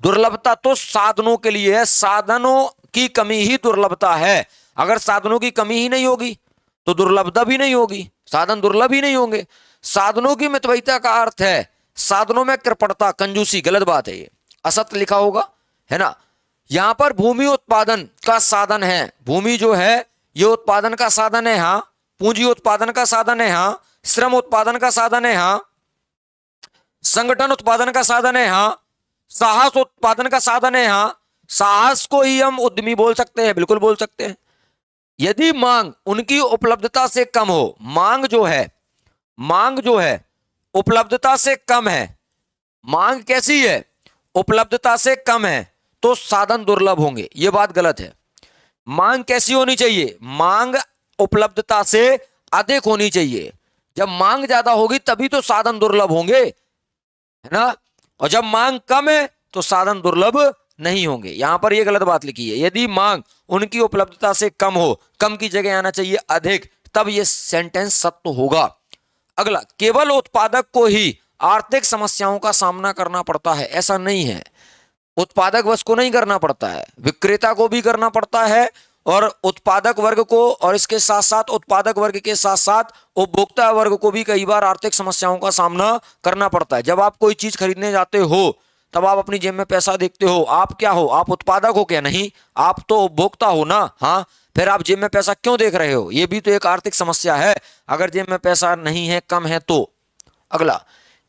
दुर्लभता तो साधनों के लिए है, साधनों की कमी ही दुर्लभता है। अगर साधनों की कमी ही नहीं होगी तो दुर्लभता भी नहीं होगी, साधन दुर्लभ ही नहीं होंगे। साधनों की मितव्ययिता का अर्थ है साधनों में कृपणता, कंजूसी, गलत बात है, ये असत्य लिखा होगा, है ना। यहां पर भूमि उत्पादन का साधन है, भूमि जो है ये उत्पादन का साधन है, हाँ, पूंजी उत्पादन का साधन है, हाँ, श्रम उत्पादन का साधन है, हाँ, संगठन उत्पादन का साधन है, हाँ, साहस उत्पादन का साधन है, हाँ। साहस को ही हम उद्यमी बोल सकते हैं, बिल्कुल बोल सकते हैं। यदि मांग उनकी उपलब्धता से कम हो, मांग जो है उपलब्धता से कम है, मांग कैसी है, उपलब्धता से कम है, तो साधन दुर्लभ होंगे। यह बात गलत है। मांग कैसी होनी चाहिए, मांग उपलब्धता से अधिक होनी चाहिए। जब मांग ज्यादा होगी तभी तो साधन दुर्लभ होंगे, है ना। और जब मांग कम है तो साधन दुर्लभ नहीं होंगे। यहां पर यह गलत बात लिखी है, यदि मांग उनकी उपलब्धता से कम हो, कम की जगह आना चाहिए अधिक, तब यह सेंटेंस सत्य होगा। अगला, केवल उत्पादक को ही आर्थिक समस्याओं का सामना करना पड़ता है, ऐसा नहीं है। उत्पादक वर्ग को नहीं करना पड़ता है, विक्रेता को भी करना पड़ता है, और उत्पादक वर्ग को, और इसके साथ साथ उत्पादक वर्ग के साथ साथ उपभोक्ता वर्ग को भी कई बार आर्थिक समस्याओं का सामना करना पड़ता है। जब आप कोई चीज खरीदने जाते हो तब आप अपनी जेब में पैसा देखते हो, आप क्या हो, आप उत्पादक हो क्या? नहीं, आप तो उपभोक्ता हो ना। हाँ, फिर आप जेब में पैसा क्यों देख रहे हो? ये भी तो एक आर्थिक समस्या है, अगर जेब में पैसा नहीं है, कम है तो। अगला,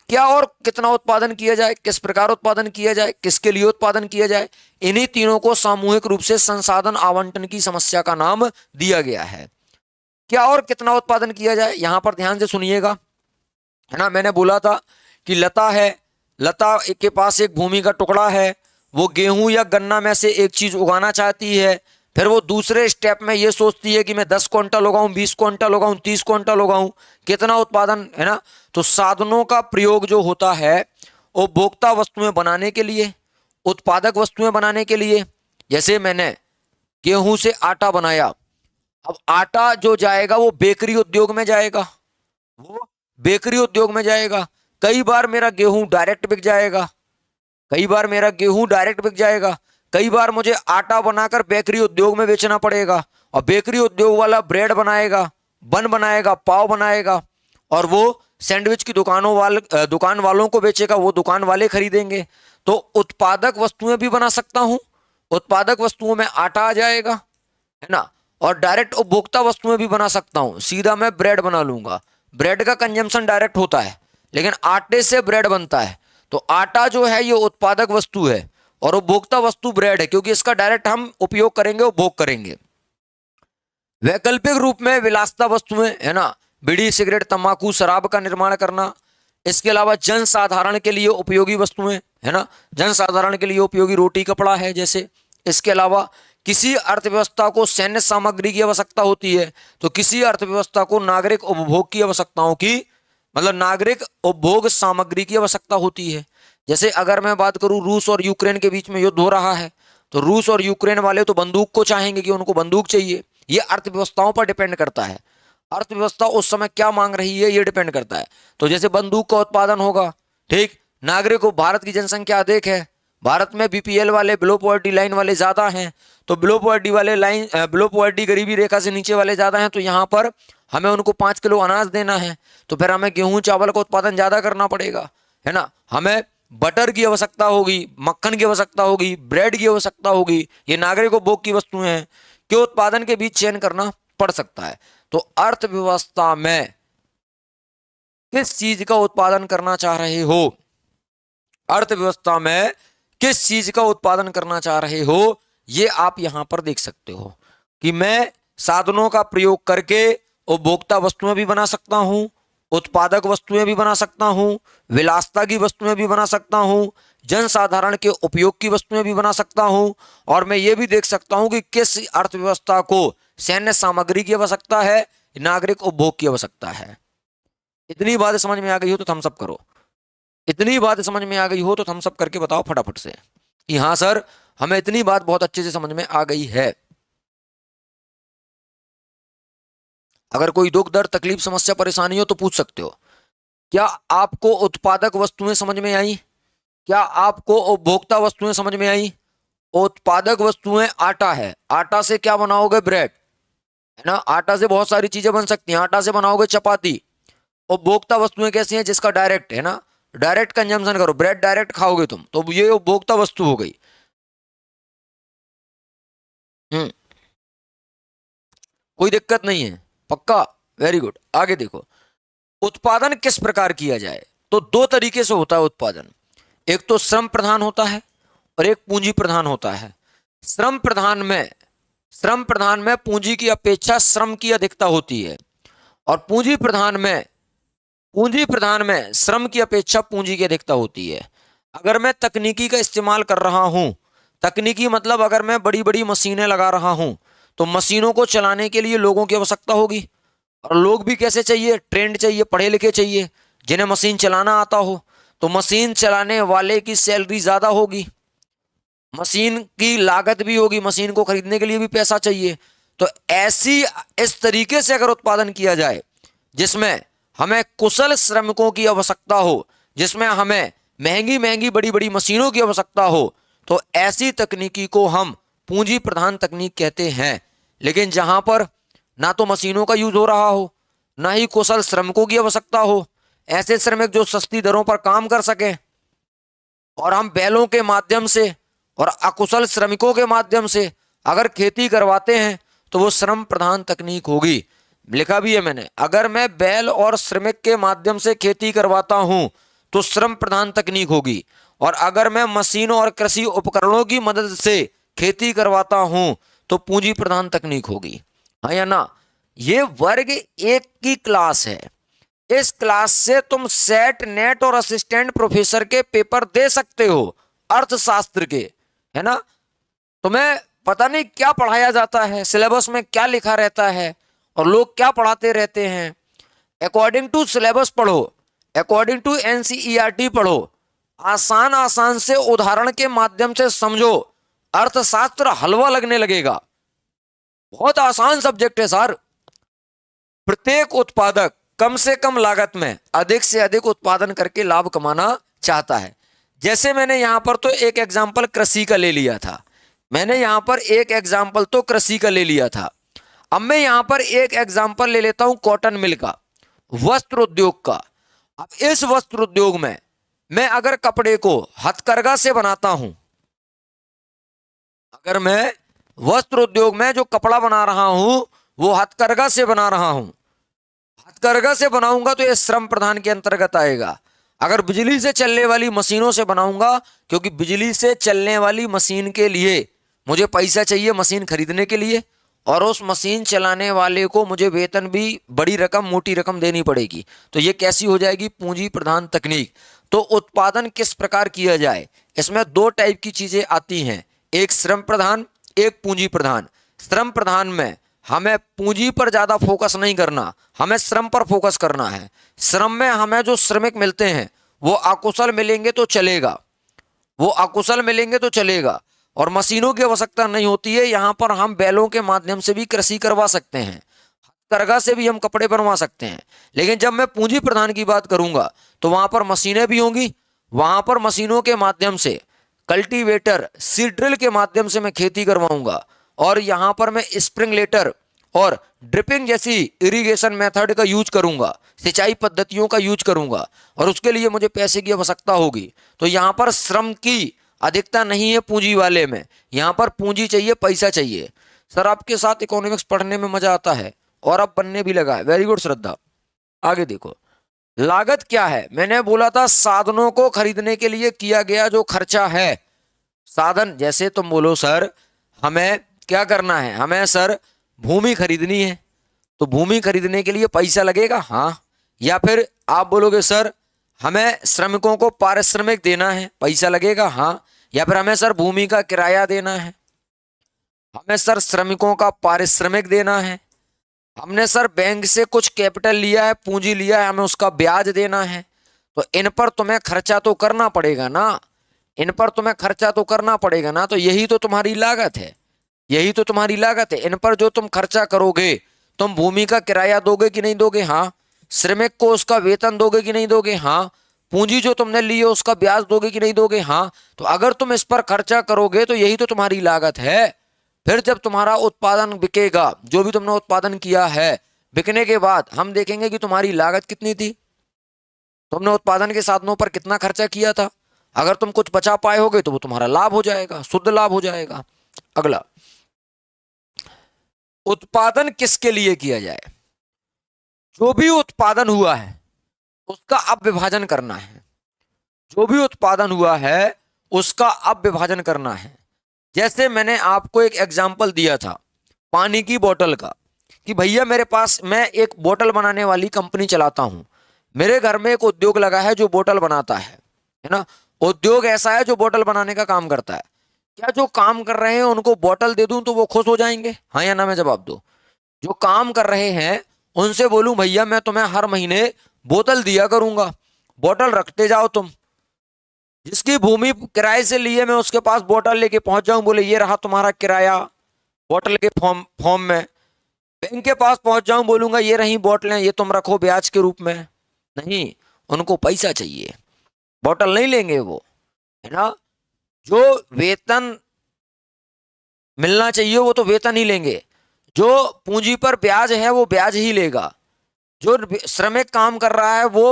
क्या और कितना उत्पादन किया जाए, किस प्रकार उत्पादन किया जाए, किसके लिए उत्पादन किया जाए, इन्हीं तीनों को सामूहिक रूप से संसाधन आवंटन की समस्या का नाम दिया गया है। क्या और कितना उत्पादन किया जाए, यहां पर ध्यान से सुनिएगा, है ना। मैंने बोला था कि लता है, लता के पास एक भूमि का टुकड़ा है, वो गेहूं या गन्ना में से एक चीज उगाना चाहती है। फिर वो दूसरे स्टेप में ये सोचती है कि मैं 10 क्विंटल उगाऊं, 20 क्विंटल उगाऊं, 30 क्विंटल उगाऊं, कितना उत्पादन, है ना। तो साधनों का प्रयोग जो होता है उपभोक्ता वस्तुएं बनाने के लिए, उत्पादक वस्तुएं बनाने के लिए। जैसे मैंने गेहूं से आटा बनाया, अब आटा जो जाएगा वो बेकरी उद्योग में जाएगा, वो बेकरी उद्योग में जाएगा। कई बार मेरा गेहूं डायरेक्ट बिक जाएगा, कई बार मेरा गेहूं डायरेक्ट बिक जाएगा, कई बार मुझे आटा बनाकर बेकरी उद्योग में बेचना पड़ेगा, और बेकरी उद्योग वाला ब्रेड बनाएगा, बन बनाएगा, पाव बनाएगा, और वो सैंडविच की दुकान वालों को बेचेगा, वो दुकान वाले खरीदेंगे। तो उत्पादक वस्तुएं भी बना सकता हूं, उत्पादक वस्तुओं में आटा आ जाएगा, है ना, और डायरेक्ट उपभोक्ता वस्तुएं भी बना सकता हूं। सीधा मैं ब्रेड बना लूंगा, ब्रेड का कंजम्पशन डायरेक्ट होता है, लेकिन आटे से ब्रेड बनता है। तो आटा जो है ये उत्पादक वस्तु है, और उपभोक्ता वस्तु ब्रेड है, क्योंकि इसका डायरेक्ट हम उपयोग करेंगे, उपभोग करेंगे। वैकल्पिक रूप में विलासिता वस्तुएं, है ना, बीड़ी, सिगरेट, तंबाकू, शराब का निर्माण करना। इसके अलावा जन साधारण के लिए उपयोगी वस्तुएं, है ना, जन साधारण के लिए उपयोगी रोटी, कपड़ा है जैसे। इसके अलावा किसी अर्थव्यवस्था को सैन्य सामग्री की आवश्यकता होती है, तो किसी अर्थव्यवस्था को नागरिक उपभोग की आवश्यकताओं की, मतलब नागरिक उपभोग सामग्री की आवश्यकता होती है। जैसे अगर मैं बात करूं, रूस और यूक्रेन के बीच में युद्ध हो रहा है, तो रूस और यूक्रेन वाले तो बंदूक को चाहेंगे कि उनको बंदूक चाहिए। ये अर्थव्यवस्थाओं पर डिपेंड करता है, अर्थव्यवस्था उस समय क्या मांग रही है ये डिपेंड करता है। तो जैसे बंदूक का उत्पादन होगा, ठीक, नागरिकों, भारत की जनसंख्या अधिक है, भारत में बीपीएल वाले, बिलो पॉवर्टी लाइन वाले ज्यादा हैं, तो बिलो पॉवर्टी वाले लाइन, बिलो पॉवर्टी गरीबी रेखा से नीचे वाले ज्यादा हैं, तो यहाँ पर हमें उनको 5 किलो अनाज देना है, तो फिर हमें गेहूं चावल का उत्पादन ज्यादा करना पड़ेगा, है ना। हमें बटर की आवश्यकता होगी, मक्खन की आवश्यकता होगी, ब्रेड की आवश्यकता होगी। ये नागरिक उपभोग की वस्तुएं हैं, के उत्पादन के बीच चयन करना पड़ सकता है। तो अर्थव्यवस्था में किस चीज का उत्पादन करना चाह रहे हो, अर्थव्यवस्था में किस चीज का उत्पादन करना चाह रहे हो, ये आप यहां पर देख सकते हो कि मैं साधनों का प्रयोग करके उपभोक्ता वस्तुएं भी बना सकता हूं, उत्पादक वस्तुएं भी बना सकता हूं, विलासिता की वस्तुएं भी बना सकता हूं, जनसाधारण के उपयोग की वस्तुएं भी बना सकता हूं, और मैं ये भी देख सकता हूं कि किस अर्थव्यवस्था को सैन्य सामग्री की आवश्यकता है, नागरिक उपभोग की आवश्यकता है। इतनी बात समझ में आ गई हो तो थम्स अप करो, इतनी बात समझ में आ गई हो तो थम्स अप करके बताओ फटाफट से कि हाँ सर, हमें इतनी बात बहुत अच्छे से समझ में आ गई है। अगर कोई दुख, दर्द, तकलीफ, समस्या, परेशानी हो तो पूछ सकते हो। क्या आपको उत्पादक वस्तुएं समझ में आई? क्या आपको उपभोक्ता वस्तुएं समझ में आई? उत्पादक वस्तुएं आटा है, आटा से क्या बनाओगे? ब्रेड, है ना, आटा से बहुत सारी चीजें बन सकती हैं, आटा से बनाओगे चपाती। उपभोक्ता वस्तुएं कैसी हैं? जिसका डायरेक्ट, है ना, डायरेक्ट कंजम्पशन करो, ब्रेड डायरेक्ट खाओगे तुम, तो ये उपभोक्ता वस्तु हो गई। कोई दिक्कत नहीं है, पक्का, वेरी गुड। आगे देखो, उत्पादन किस प्रकार किया जाए? तो दो तरीके से होता है उत्पादन, एक तो श्रम प्रधान होता है और एक पूंजी प्रधान होता है। श्रम प्रधान में पूंजी की अपेक्षा श्रम की अधिकता होती है, और पूंजी प्रधान में श्रम की अपेक्षा पूंजी की अधिकता होती है। अगर मैं तकनीकी का इस्तेमाल कर रहा हूं, तकनीकी मतलब अगर मैं बड़ी बड़ी मशीनें लगा रहा हूं, तो मशीनों को चलाने के लिए लोगों की आवश्यकता होगी, और लोग भी कैसे चाहिए? ट्रेंड चाहिए, पढ़े लिखे चाहिए, जिन्हें मशीन चलाना आता हो। तो मशीन चलाने वाले की सैलरी ज्यादा होगी, मशीन की लागत भी होगी, मशीन को खरीदने के लिए भी पैसा चाहिए। तो ऐसी, इस तरीके से अगर उत्पादन किया जाए जिसमें हमें कुशल श्रमिकों की आवश्यकता हो, जिसमें हमें महंगी महंगी बड़ी बड़ी मशीनों की आवश्यकता हो, तो ऐसी तकनीकी को हम पूंजी प्रधान तकनीक कहते हैं। लेकिन जहां पर ना तो मशीनों का यूज हो रहा हो, ना ही कुशल श्रमिकों की आवश्यकता हो, ऐसे श्रमिक जो सस्ती दरों पर काम कर सके, और हम बैलों के माध्यम से और अकुशल श्रमिकों के माध्यम से अगर खेती करवाते हैं तो वो श्रम प्रधान तकनीक होगी। लिखा भी है मैंने, अगर मैं बैल और श्रमिक के माध्यम से खेती करवाता हूं तो श्रम प्रधान तकनीक होगी, और अगर मैं मशीनों और कृषि उपकरणों की मदद से खेती करवाता हूं तो पूंजी प्रधान तकनीक होगी। हाँ या ना? ये वर्ग 1 की क्लास है। इस क्लास से तुम सेट, नेट और असिस्टेंट प्रोफेसर के पेपर दे सकते हो, अर्थशास्त्र के, है ना। तुम्हें पता नहीं क्या पढ़ाया जाता है, सिलेबस में क्या लिखा रहता है और लोग क्या पढ़ाते रहते हैं। अकॉर्डिंग टू सिलेबस पढ़ो, अकॉर्डिंग टू एनसीईआरटी पढ़ो, आसान आसान से उदाहरण के माध्यम से समझो, अर्थशास्त्र हलवा लगने लगेगा। बहुत आसान सब्जेक्ट है सर। प्रत्येक उत्पादक कम से कम लागत में अधिक से अधिक उत्पादन करके लाभ कमाना चाहता है। जैसे मैंने यहां पर तो एक एग्जाम्पल कृषि का ले लिया था, मैंने यहां पर एक एग्जाम्पल तो कृषि का ले लिया था। अब मैं यहां पर एक एग्जाम्पल ले लेता हूं कॉटन मिल का, वस्त्र उद्योग का। अब इस वस्त्र उद्योग में मैं अगर कपड़े को हथकरघा से बनाता हूं, अगर मैं वस्त्र उद्योग में जो कपड़ा बना रहा हूं वो हथकरघा से बना रहा हूं, हथकरघा से बनाऊंगा तो ये श्रम प्रधान के अंतर्गत आएगा। अगर बिजली से चलने वाली मशीनों से बनाऊंगा, क्योंकि बिजली से चलने वाली मशीन के लिए मुझे पैसा चाहिए मशीन खरीदने के लिए, और उस मशीन चलाने वाले को मुझे वेतन भी बड़ी रकम, मोटी रकम देनी पड़ेगी। तो ये कैसी हो जाएगी? पूंजी प्रधान तकनीक। तो उत्पादन किस प्रकार किया जाए, इसमें 2 टाइप की चीजें आती हैं, एक श्रम प्रधान, एक पूंजी प्रधान। श्रम प्रधान में हमें पूंजी पर ज्यादा फोकस नहीं करना, हमें श्रम पर फोकस करना है। श्रम में हमें जो श्रमिक मिलते हैं वो अकुशल मिलेंगे तो चलेगा, वो अकुशल मिलेंगे तो चलेगा, और मशीनों की आवश्यकता नहीं होती है। यहां पर हम बैलों के माध्यम से भी कृषि करवा सकते हैं, हथकरघा से भी हम कपड़े बनवा सकते हैं। लेकिन जब मैं पूंजी प्रधान की बात करूंगा तो वहां पर मशीनें भी होंगी, वहां पर मशीनों के माध्यम से कल्टीवेटर, सीड ड्रिल के माध्यम से मैं खेती करवाऊंगा, और यहां पर मैं स्प्रिंगलेटर और ड्रिपिंग जैसी इरिगेशन मेथड का यूज करूंगा, सिंचाई पद्धतियों का यूज करूंगा, और उसके लिए मुझे पैसे की आवश्यकता होगी। तो यहां पर श्रम की अधिकता नहीं है पूंजी वाले में, यहां पर पूंजी चाहिए, पैसा चाहिए। सर आपके साथ इकोनॉमिक्स पढ़ने में मजा आता है और अब बनने भी लगा है। वेरी गुड श्रद्धा। आगे देखो, लागत क्या है? मैंने बोला था साधनों को खरीदने के लिए किया गया जो खर्चा है। साधन, जैसे तुम बोलो सर हमें क्या करना है, हमें सर भूमि खरीदनी है, तो भूमि खरीदने के लिए पैसा लगेगा, हाँ। या फिर आप बोलोगे सर हमें श्रमिकों को पारिश्रमिक देना है, पैसा लगेगा, हाँ। या फिर हमें सर भूमि का किराया देना है, हमें सर श्रमिकों का पारिश्रमिक देना है, हमने सर बैंक से कुछ कैपिटल लिया है, पूंजी लिया है, हमें उसका ब्याज देना है। तो इन पर तुम्हें खर्चा तो करना पड़ेगा ना, इन पर तुम्हें खर्चा तो करना पड़ेगा ना। तो यही तो तुम्हारी लागत है, यही तो तुम्हारी लागत है। इन पर जो तुम खर्चा करोगे, तुम भूमि का किराया दोगे कि नहीं दोगे, हाँ। श्रमिक को उसका वेतन दोगे कि नहीं दोगे, हाँ। पूंजी जो तुमने ली है उसका ब्याज दोगे कि नहीं दोगे, हाँ। तो अगर तुम इस पर खर्चा करोगे तो यही तो तुम्हारी लागत है। फिर जब तुम्हारा उत्पादन बिकेगा, जो भी तुमने उत्पादन किया है, बिकने के बाद हम देखेंगे कि तुम्हारी लागत कितनी थी, तुमने उत्पादन के साधनों पर कितना खर्चा किया था। अगर तुम कुछ बचा पाए होगे तो वो तुम्हारा लाभ हो जाएगा, शुद्ध लाभ हो जाएगा। अगला, उत्पादन किसके लिए किया जाए? जो भी उत्पादन हुआ है उसका अब विभाजन करना है, जो भी उत्पादन हुआ है उसका अब विभाजन करना है। जैसे मैंने आपको एक एग्जाम्पल दिया था पानी की बोतल का, कि भैया मेरे पास, मैं एक बोतल बनाने वाली कंपनी चलाता हूं, मेरे घर में एक उद्योग लगा है जो बोतल बनाता है ना। उद्योग ऐसा है जो बोतल बनाने का काम करता है। क्या जो काम कर रहे हैं उनको बोतल दे दूं तो वो खुश हो जाएंगे, हाँ या ना में जवाब दो। जो काम कर रहे हैं उनसे बोलूं भैया मैं तुम्हें हर महीने बोतल दिया करूंगा, बोतल रखते जाओ तुम। जिसकी भूमि किराए से लिए मैं उसके पास बोतल लेके पहुंच जाऊं, बोले ये रहा तुम्हारा किराया बोतल के फॉर्म में। बैंक के पास पहुंच जाऊं, बोलूंगा ये रही बोतलें, ये तुम रखो ब्याज के रूप में। नहीं, उनको पैसा चाहिए, बोतल नहीं लेंगे वो, है ना। जो वेतन मिलना चाहिए वो तो वेतन ही लेंगे, जो पूंजी पर ब्याज है वो ब्याज ही लेगा। जो श्रमिक काम कर रहा है वो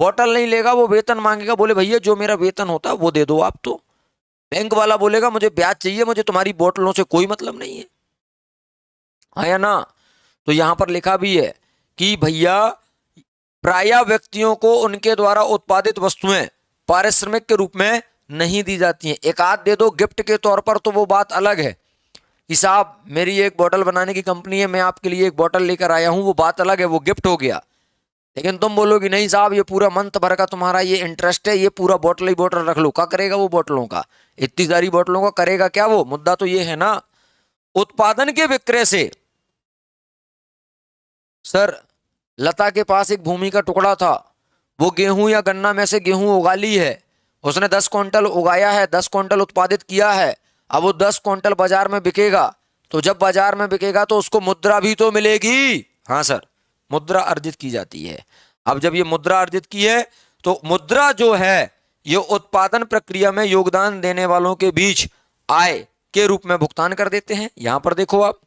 बोतल नहीं लेगा, वो वेतन मांगेगा, बोले भैया जो मेरा वेतन होता है वो दे दो आप। तो बैंक वाला बोलेगा मुझे ब्याज चाहिए, मुझे तुम्हारी बोतलों से कोई मतलब नहीं है। हाँ या ना? तो यहां पर लिखा भी है कि भैया प्रायः व्यक्तियों को उनके द्वारा उत्पादित वस्तुएं पारिश्रमिक के रूप में नहीं दी जाती हैं। एक आध दे दो गिफ्ट के तौर पर तो वो बात अलग है कि साहब मेरी एक बोतल बनाने की कंपनी है, मैं आपके लिए एक बोतल लेकर आया हूं, वो बात अलग है, वो गिफ्ट हो गया। लेकिन तुम बोलोगे नहीं साहब ये पूरा मंथ भर का तुम्हारा ये इंटरेस्ट है, ये पूरा बोतल ही बोतल रख लो, क्या करेगा वो बोतलों का? इतनी सारी बोतलों का करेगा क्या वो? मुद्दा तो ये है ना। उत्पादन के विक्रय से, सर लता के पास एक भूमि का टुकड़ा था, वो गेहूं या गन्ना में से गेहूं उगा ली है, उसने 10 क्विंटल उगाया है, 10 क्विंटल उत्पादित किया है। अब वो 10 क्विंटल बाजार में बिकेगा, तो जब बाजार में बिकेगा तो उसको मुद्रा भी तो मिलेगी। हाँ सर, मुद्रा अर्जित की जाती है। अब जब ये मुद्रा अर्जित की है तो मुद्रा जो है ये उत्पादन प्रक्रिया में योगदान देने वालों के बीच आय के रूप में भुगतान कर देते हैं। यहां पर देखो आप,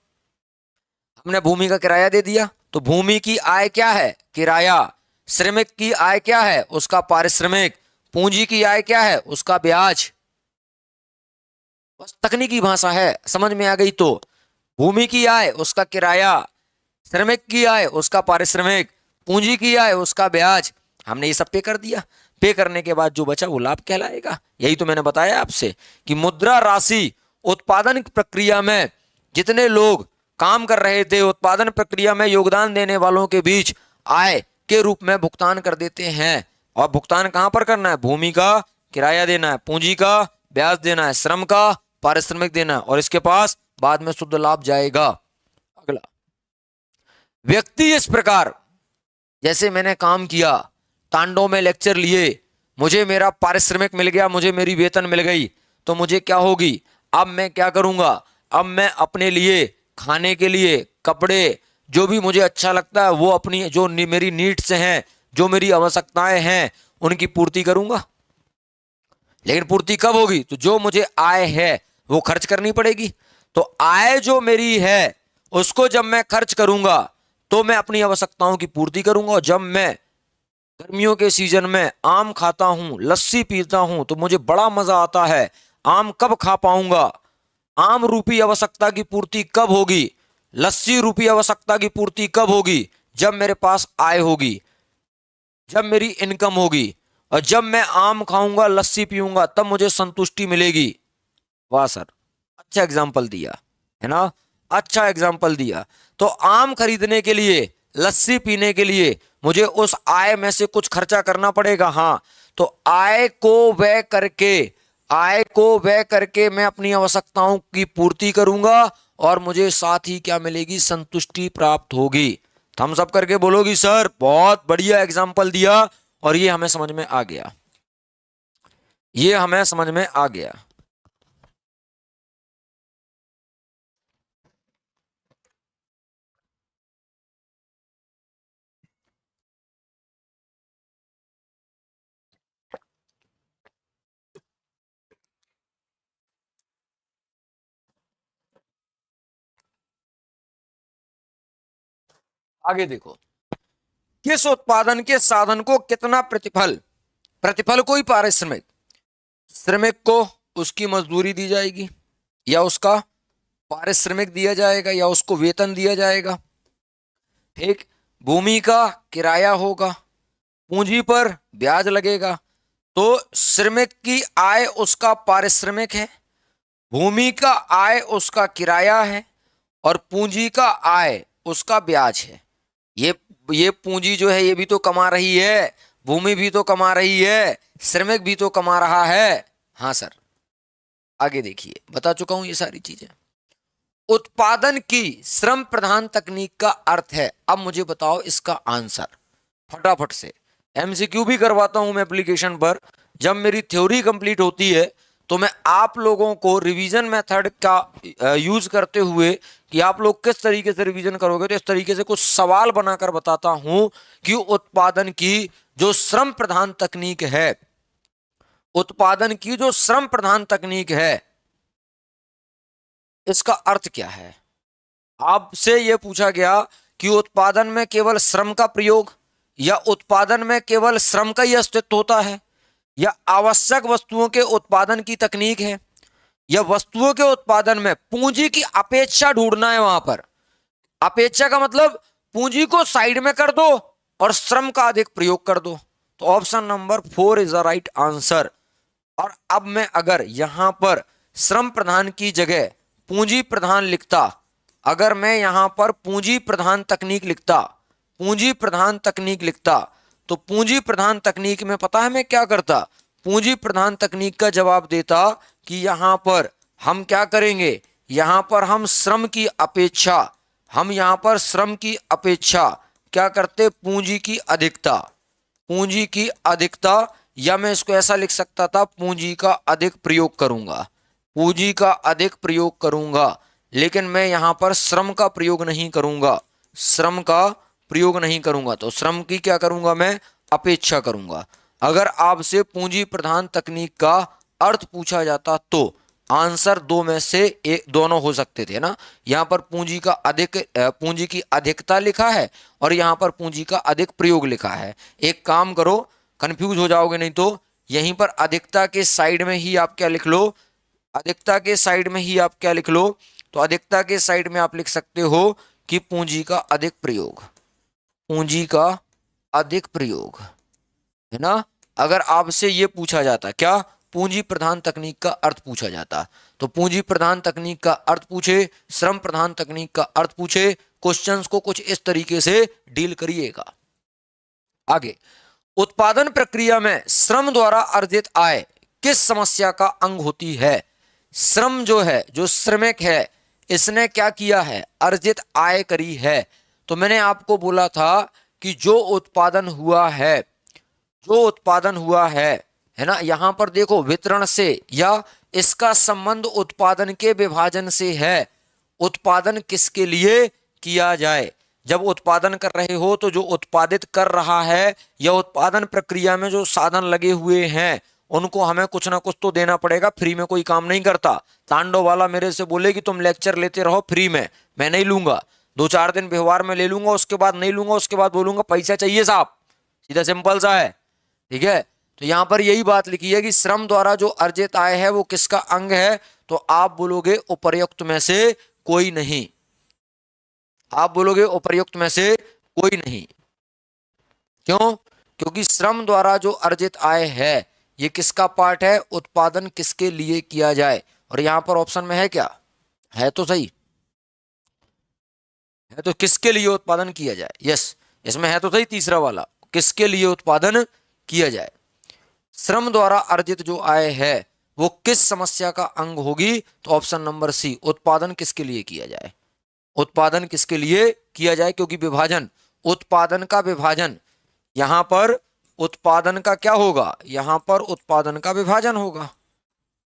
हमने भूमि का किराया दे दिया, तो भूमि की आय क्या है? किराया। श्रमिक की आय क्या है? उसका पारिश्रमिक। पूंजी की आय क्या है? उसका ब्याज। बस तकनीकी भाषा है, समझ में आ गई तो। भूमि की आय उसका किराया, श्रमिक की आय उसका पारिश्रमिक, पूंजी की आय उसका ब्याज। हमने ये सब पे कर दिया। पे करने के बाद जो बचा वो लाभ कहलाएगा। यही तो मैंने बताया आपसे कि मुद्रा राशि उत्पादन प्रक्रिया में जितने लोग काम कर रहे थे, उत्पादन प्रक्रिया में योगदान देने वालों के बीच आय के रूप में भुगतान कर देते हैं। और भुगतान कहां पर करना है? भूमि का किराया देना है, पूंजी का ब्याज देना है, श्रम का पारिश्रमिक देना है, और इसके पास बाद में शुद्ध लाभ जाएगा। अगला, व्यक्ति इस प्रकार, जैसे मैंने काम किया, तांडों में लेक्चर लिए, मुझे मेरा पारिश्रमिक मिल गया, मुझे मेरी वेतन मिल गई, तो मुझे क्या होगी? अब मैं क्या करूंगा? अब मैं अपने लिए खाने के लिए कपड़े जो भी मुझे अच्छा लगता है वो अपनी जो मेरी नीड्स हैं, जो मेरी आवश्यकताएं हैं, उनकी पूर्ति करूंगा। लेकिन पूर्ति कब होगी? तो जो मुझे आय है वो खर्च करनी पड़ेगी। तो आय जो मेरी है उसको जब मैं खर्च करूंगा तो मैं अपनी आवश्यकताओं की पूर्ति करूंगा। और जब मैं गर्मियों के सीजन में आम खाता हूं, लस्सी पीता हूं, तो मुझे बड़ा मजा आता है। आम कब खा पाऊंगा? आम रूपी आवश्यकता की पूर्ति कब होगी? लस्सी रूपी आवश्यकता की पूर्ति कब होगी? जब मेरे पास आय होगी, जब मेरी इनकम होगी। और जब मैं आम खाऊंगा, लस्सी पीऊंगा, तब मुझे संतुष्टि मिलेगी। वाह सर, अच्छा एग्जाम्पल दिया है ना, अच्छा एग्जाम्पल दिया। तो आम खरीदने के लिए, लस्सी पीने के लिए मुझे उस आय में से कुछ खर्चा करना पड़ेगा। हाँ, तो आय को व्यय करके, आय को व्यय करके मैं अपनी आवश्यकताओं की पूर्ति करूंगा और मुझे साथ ही क्या मिलेगी? संतुष्टि प्राप्त होगी। थम्स अप करके बोलोगी सर बहुत बढ़िया एग्जाम्पल दिया और ये हमें समझ में आ गया, ये हमें समझ में आ गया। आगे देखो, किस उत्पादन के साधन को कितना प्रतिफल, प्रतिफल को ही पारिश्रमिक, श्रमिक को उसकी मजदूरी दी जाएगी या उसका पारिश्रमिक दिया जाएगा या उसको वेतन दिया जाएगा। ठीक, भूमि का किराया होगा, पूंजी पर ब्याज लगेगा, तो श्रमिक की आय उसका पारिश्रमिक है, भूमि का आय उसका किराया है, और पूंजी का आय उसका ब्याज है। ये पूंजी जो है ये भी तो कमा रही है, भूमि भी तो कमा रही है, श्रमिक भी तो कमा रहा है। हाँ सर, आगे देखिए, बता चुका हूं ये सारी चीजें। उत्पादन की श्रम प्रधान तकनीक का अर्थ है। अब मुझे बताओ इसका आंसर फटाफट से। एमसीक्यू भी करवाता हूं मैं एप्लीकेशन पर। जब मेरी थ्योरी कंप्लीट होती है तो मैं आप लोगों को रिवीजन मेथड का यूज करते हुए कि आप लोग किस तरीके से रिवीजन करोगे, तो इस तरीके से कुछ सवाल बनाकर बताता हूं कि उत्पादन की जो श्रम प्रधान तकनीक है उत्पादन की जो श्रम प्रधान तकनीक है, इसका अर्थ क्या है? आपसे यह पूछा गया कि उत्पादन में केवल श्रम का प्रयोग, या उत्पादन में केवल श्रम का ही अस्तित्व होता है, या आवश्यक वस्तुओं के उत्पादन की तकनीक है, या वस्तुओं के उत्पादन में पूंजी की अपेक्षा ढूंढना है। वहां पर अपेक्षा का मतलब पूंजी को साइड में कर दो और श्रम का अधिक प्रयोग कर दो। तो option number 4 is the right answer. और अब मैं अगर यहां पर श्रम प्रधान की जगह पूंजी प्रधान लिखता, अगर मैं यहां पर पूंजी प्रधान तकनीक लिखता, पूंजी प्रधान तकनीक लिखता, तो पूंजी प्रधान तकनीक में पता है मैं क्या करता? पूंजी प्रधान तकनीक का जवाब देता कि यहां पर हम क्या करेंगे, यहां पर हम श्रम की अपेक्षा, हम यहां पर श्रम की अपेक्षा क्या करते? पूंजी की अधिकता, पूंजी की अधिकता, या मैं इसको ऐसा लिख सकता था, पूंजी का अधिक प्रयोग करूंगा, पूंजी का अधिक प्रयोग करूंगा। लेकिन मैं यहां पर श्रम का प्रयोग नहीं करूंगा, श्रम का प्रयोग नहीं करूंगा, तो श्रम की क्या करूंगा? मैं अपेक्षा करूंगा। अगर आपसे पूंजी प्रधान तकनीक का अर्थ पूछा जाता तो आंसर दो में से एक, दोनों हो सकते थे ना। यहां पर पूंजी का अधिक, पूंजी की अधिकता लिखा है और यहां पर पूंजी का अधिक प्रयोग लिखा है। एक काम करो, कंफ्यूज हो जाओगे नहीं तो यहीं पर अधिकता के साइड में ही आप क्या लिख लो, अधिकता के साइड में ही आप क्या लिख लो, तो अधिकता के साइड में आप लिख सकते हो कि पूंजी का अधिक प्रयोग, पूंजी का अधिक प्रयोग, है ना। अगर आपसे ये पूछा जाता क्या, पूंजी प्रधान तकनीक का अर्थ पूछा जाता, तो पूंजी प्रधान तकनीक का अर्थ पूछे, श्रम प्रधान तकनीक का अर्थ पूछे, क्वेश्चंस को कुछ इस तरीके से डील करिएगा। आगे, उत्पादन प्रक्रिया में श्रम द्वारा अर्जित आय किस समस्या का अंग होती है? श्रम जो है, जो श्रमिक है, इसने क्या किया है? अर्जित आय करी है। तो मैंने आपको बोला था कि जो उत्पादन हुआ है, जो उत्पादन हुआ है ना, यहां पर देखो वितरण से, या इसका संबंध उत्पादन के विभाजन से है। उत्पादन किसके लिए किया जाए? जब उत्पादन कर रहे हो तो जो उत्पादित कर रहा है या उत्पादन प्रक्रिया में जो साधन लगे हुए हैं उनको हमें कुछ ना कुछ तो देना पड़ेगा, फ्री में कोई काम नहीं करता। तांडव वाला मेरे से बोले कि तुम लेक्चर लेते रहो फ्री में, मैं नहीं लूंगा, 2-4 दिन व्यवहार में ले लूंगा, उसके बाद नहीं लूंगा, उसके बाद बोलूंगा पैसा चाहिए साहब, सीधा सिंपल सा है, ठीक है। तो यहां पर यही बात लिखी है कि श्रम द्वारा जो अर्जित आय है वो किसका अंग है, तो आप बोलोगे उपर्युक्त में से कोई नहीं, आप बोलोगे उपर्युक्त में से कोई नहीं। क्यों? क्योंकि श्रम द्वारा जो अर्जित आय है ये किसका पार्ट है? उत्पादन किसके लिए किया जाए। और यहां पर ऑप्शन में है क्या? है तो सही, है तो किसके लिए उत्पादन किया जाए, यस, इसमें है तो सही तीसरा वाला, किसके लिए उत्पादन किया जाए। श्रम द्वारा अर्जित जो आय है वो किस समस्या का अंग होगी, तो ऑप्शन नंबर सी, उत्पादन किसके लिए किया जाए, उत्पादन किसके लिए किया जाए। क्योंकि विभाजन, उत्पादन का विभाजन, यहां पर उत्पादन का क्या होगा, यहां पर उत्पादन का विभाजन होगा,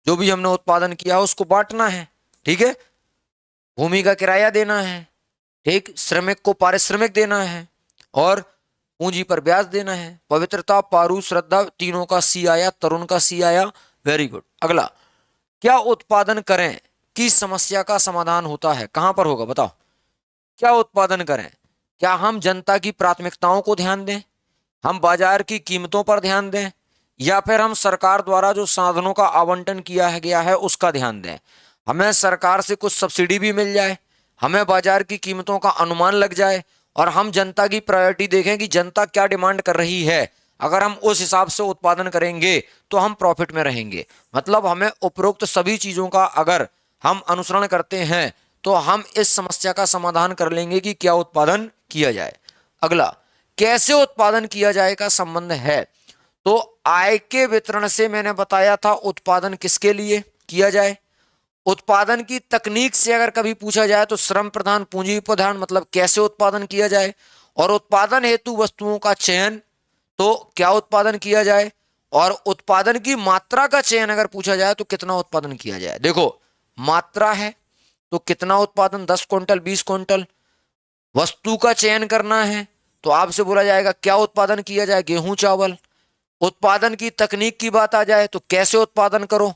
जो भी हमने उत्पादन किया उसको बांटना है, ठीक है, भूमि का किराया देना है, ठीक, श्रमिक को पारिश्रमिक देना है, और पूंजी पर ब्याज देना है। पवित्रता, पारू, श्रद्धा, तीनों का सी आया, तरुण का सी आया, वेरी गुड। अगला, क्या उत्पादन करें की समस्या का समाधान होता है? कहां पर होगा बताओ, क्या उत्पादन करें? क्या हम जनता की प्राथमिकताओं को ध्यान दें, हम बाजार की कीमतों पर ध्यान दें, या फिर हम सरकार द्वारा जो साधनों का आवंटन किया गया है उसका ध्यान दें? हमें सरकार से कुछ सब्सिडी भी मिल जाए, हमें बाजार की कीमतों का अनुमान लग जाए, और हम जनता की प्रायोरिटी देखें कि जनता क्या डिमांड कर रही है। अगर हम उस हिसाब से उत्पादन करेंगे तो हम प्रॉफिट में रहेंगे। मतलब हमें उपरोक्त सभी चीजों का अगर हम अनुसरण करते हैं तो हम इस समस्या का समाधान कर लेंगे कि क्या उत्पादन किया जाए। अगला, कैसे उत्पादन किया जाए का संबंध है, तो आय के वितरण से मैंने बताया था उत्पादन किसके लिए किया जाए। उत्पादन की तकनीक से अगर कभी पूछा जाए तो श्रम प्रधान, पूंजी प्रधान, मतलब कैसे उत्पादन किया जाए। और उत्पादन हेतु वस्तुओं का चयन, तो क्या उत्पादन किया जाए। और उत्पादन की मात्रा का चयन अगर पूछा जाए तो कितना उत्पादन किया जाए। देखो मात्रा है तो कितना उत्पादन, 10 क्विंटल, 20 क्विंटल। वस्तु का चयन करना है तो आपसे बोला जाएगा क्या उत्पादन किया जाए, गेहूं चावल। उत्पादन की तकनीक की बात आ जाए तो कैसे उत्पादन करो,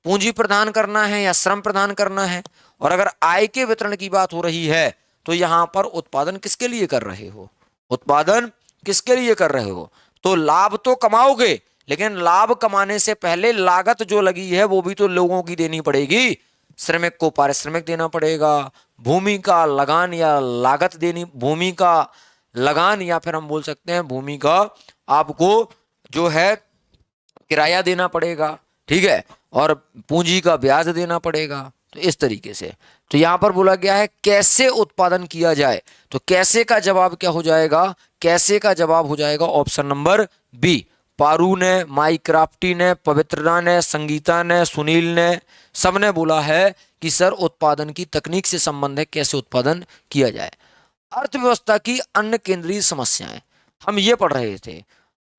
पूंजी प्रदान करना है या श्रम प्रदान करना है। और अगर आय के वितरण की बात हो रही है तो यहां पर उत्पादन किसके लिए कर रहे हो, उत्पादन किसके लिए कर रहे हो। तो लाभ तो कमाओगे, लेकिन लाभ कमाने से पहले लागत जो लगी है वो भी तो लोगों की देनी पड़ेगी। श्रमिक को पारिश्रमिक देना पड़ेगा, भूमि का लगान या लागत देनी, भूमि का लगान या फिर हम बोल सकते हैं भूमि का आपको जो है किराया देना पड़ेगा, ठीक है, और पूंजी का ब्याज देना पड़ेगा। तो इस तरीके से तो यहां पर बोला गया है कैसे उत्पादन किया जाए, तो कैसे का जवाब क्या हो जाएगा, कैसे का जवाब हो जाएगा ऑप्शन नंबर बी। पारू ने, माई क्राफ्टी ने, पवित्रता ने, संगीता ने, सुनील ने, सबने बोला है कि सर उत्पादन की तकनीक से संबंध है, कैसे उत्पादन किया जाए। अर्थव्यवस्था की अन्य केंद्रीय समस्याएं हम ये पढ़ रहे थे,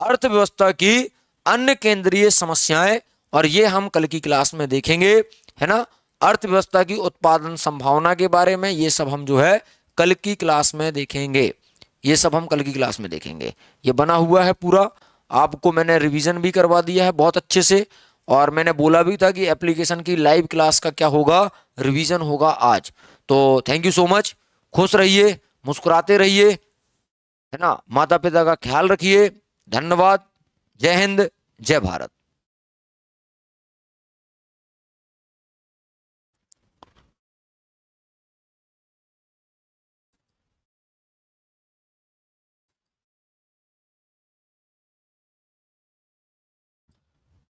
अर्थव्यवस्था की अन्य केंद्रीय समस्याएं, और ये हम कल की क्लास में देखेंगे, है ना। अर्थव्यवस्था की उत्पादन संभावना के बारे में ये सब हम जो है कल की क्लास में देखेंगे, ये सब हम कल की क्लास में देखेंगे। ये बना हुआ है पूरा, आपको मैंने रिवीजन भी करवा दिया है बहुत अच्छे से, और मैंने बोला भी था कि एप्लीकेशन की लाइव क्लास का क्या होगा, रिवीजन होगा आज। तो थैंक यू सो मच, खुश रहिए, मुस्कुराते रहिए, है ना, माता पिता का ख्याल रखिए। धन्यवाद, जय हिंद, जय भारत।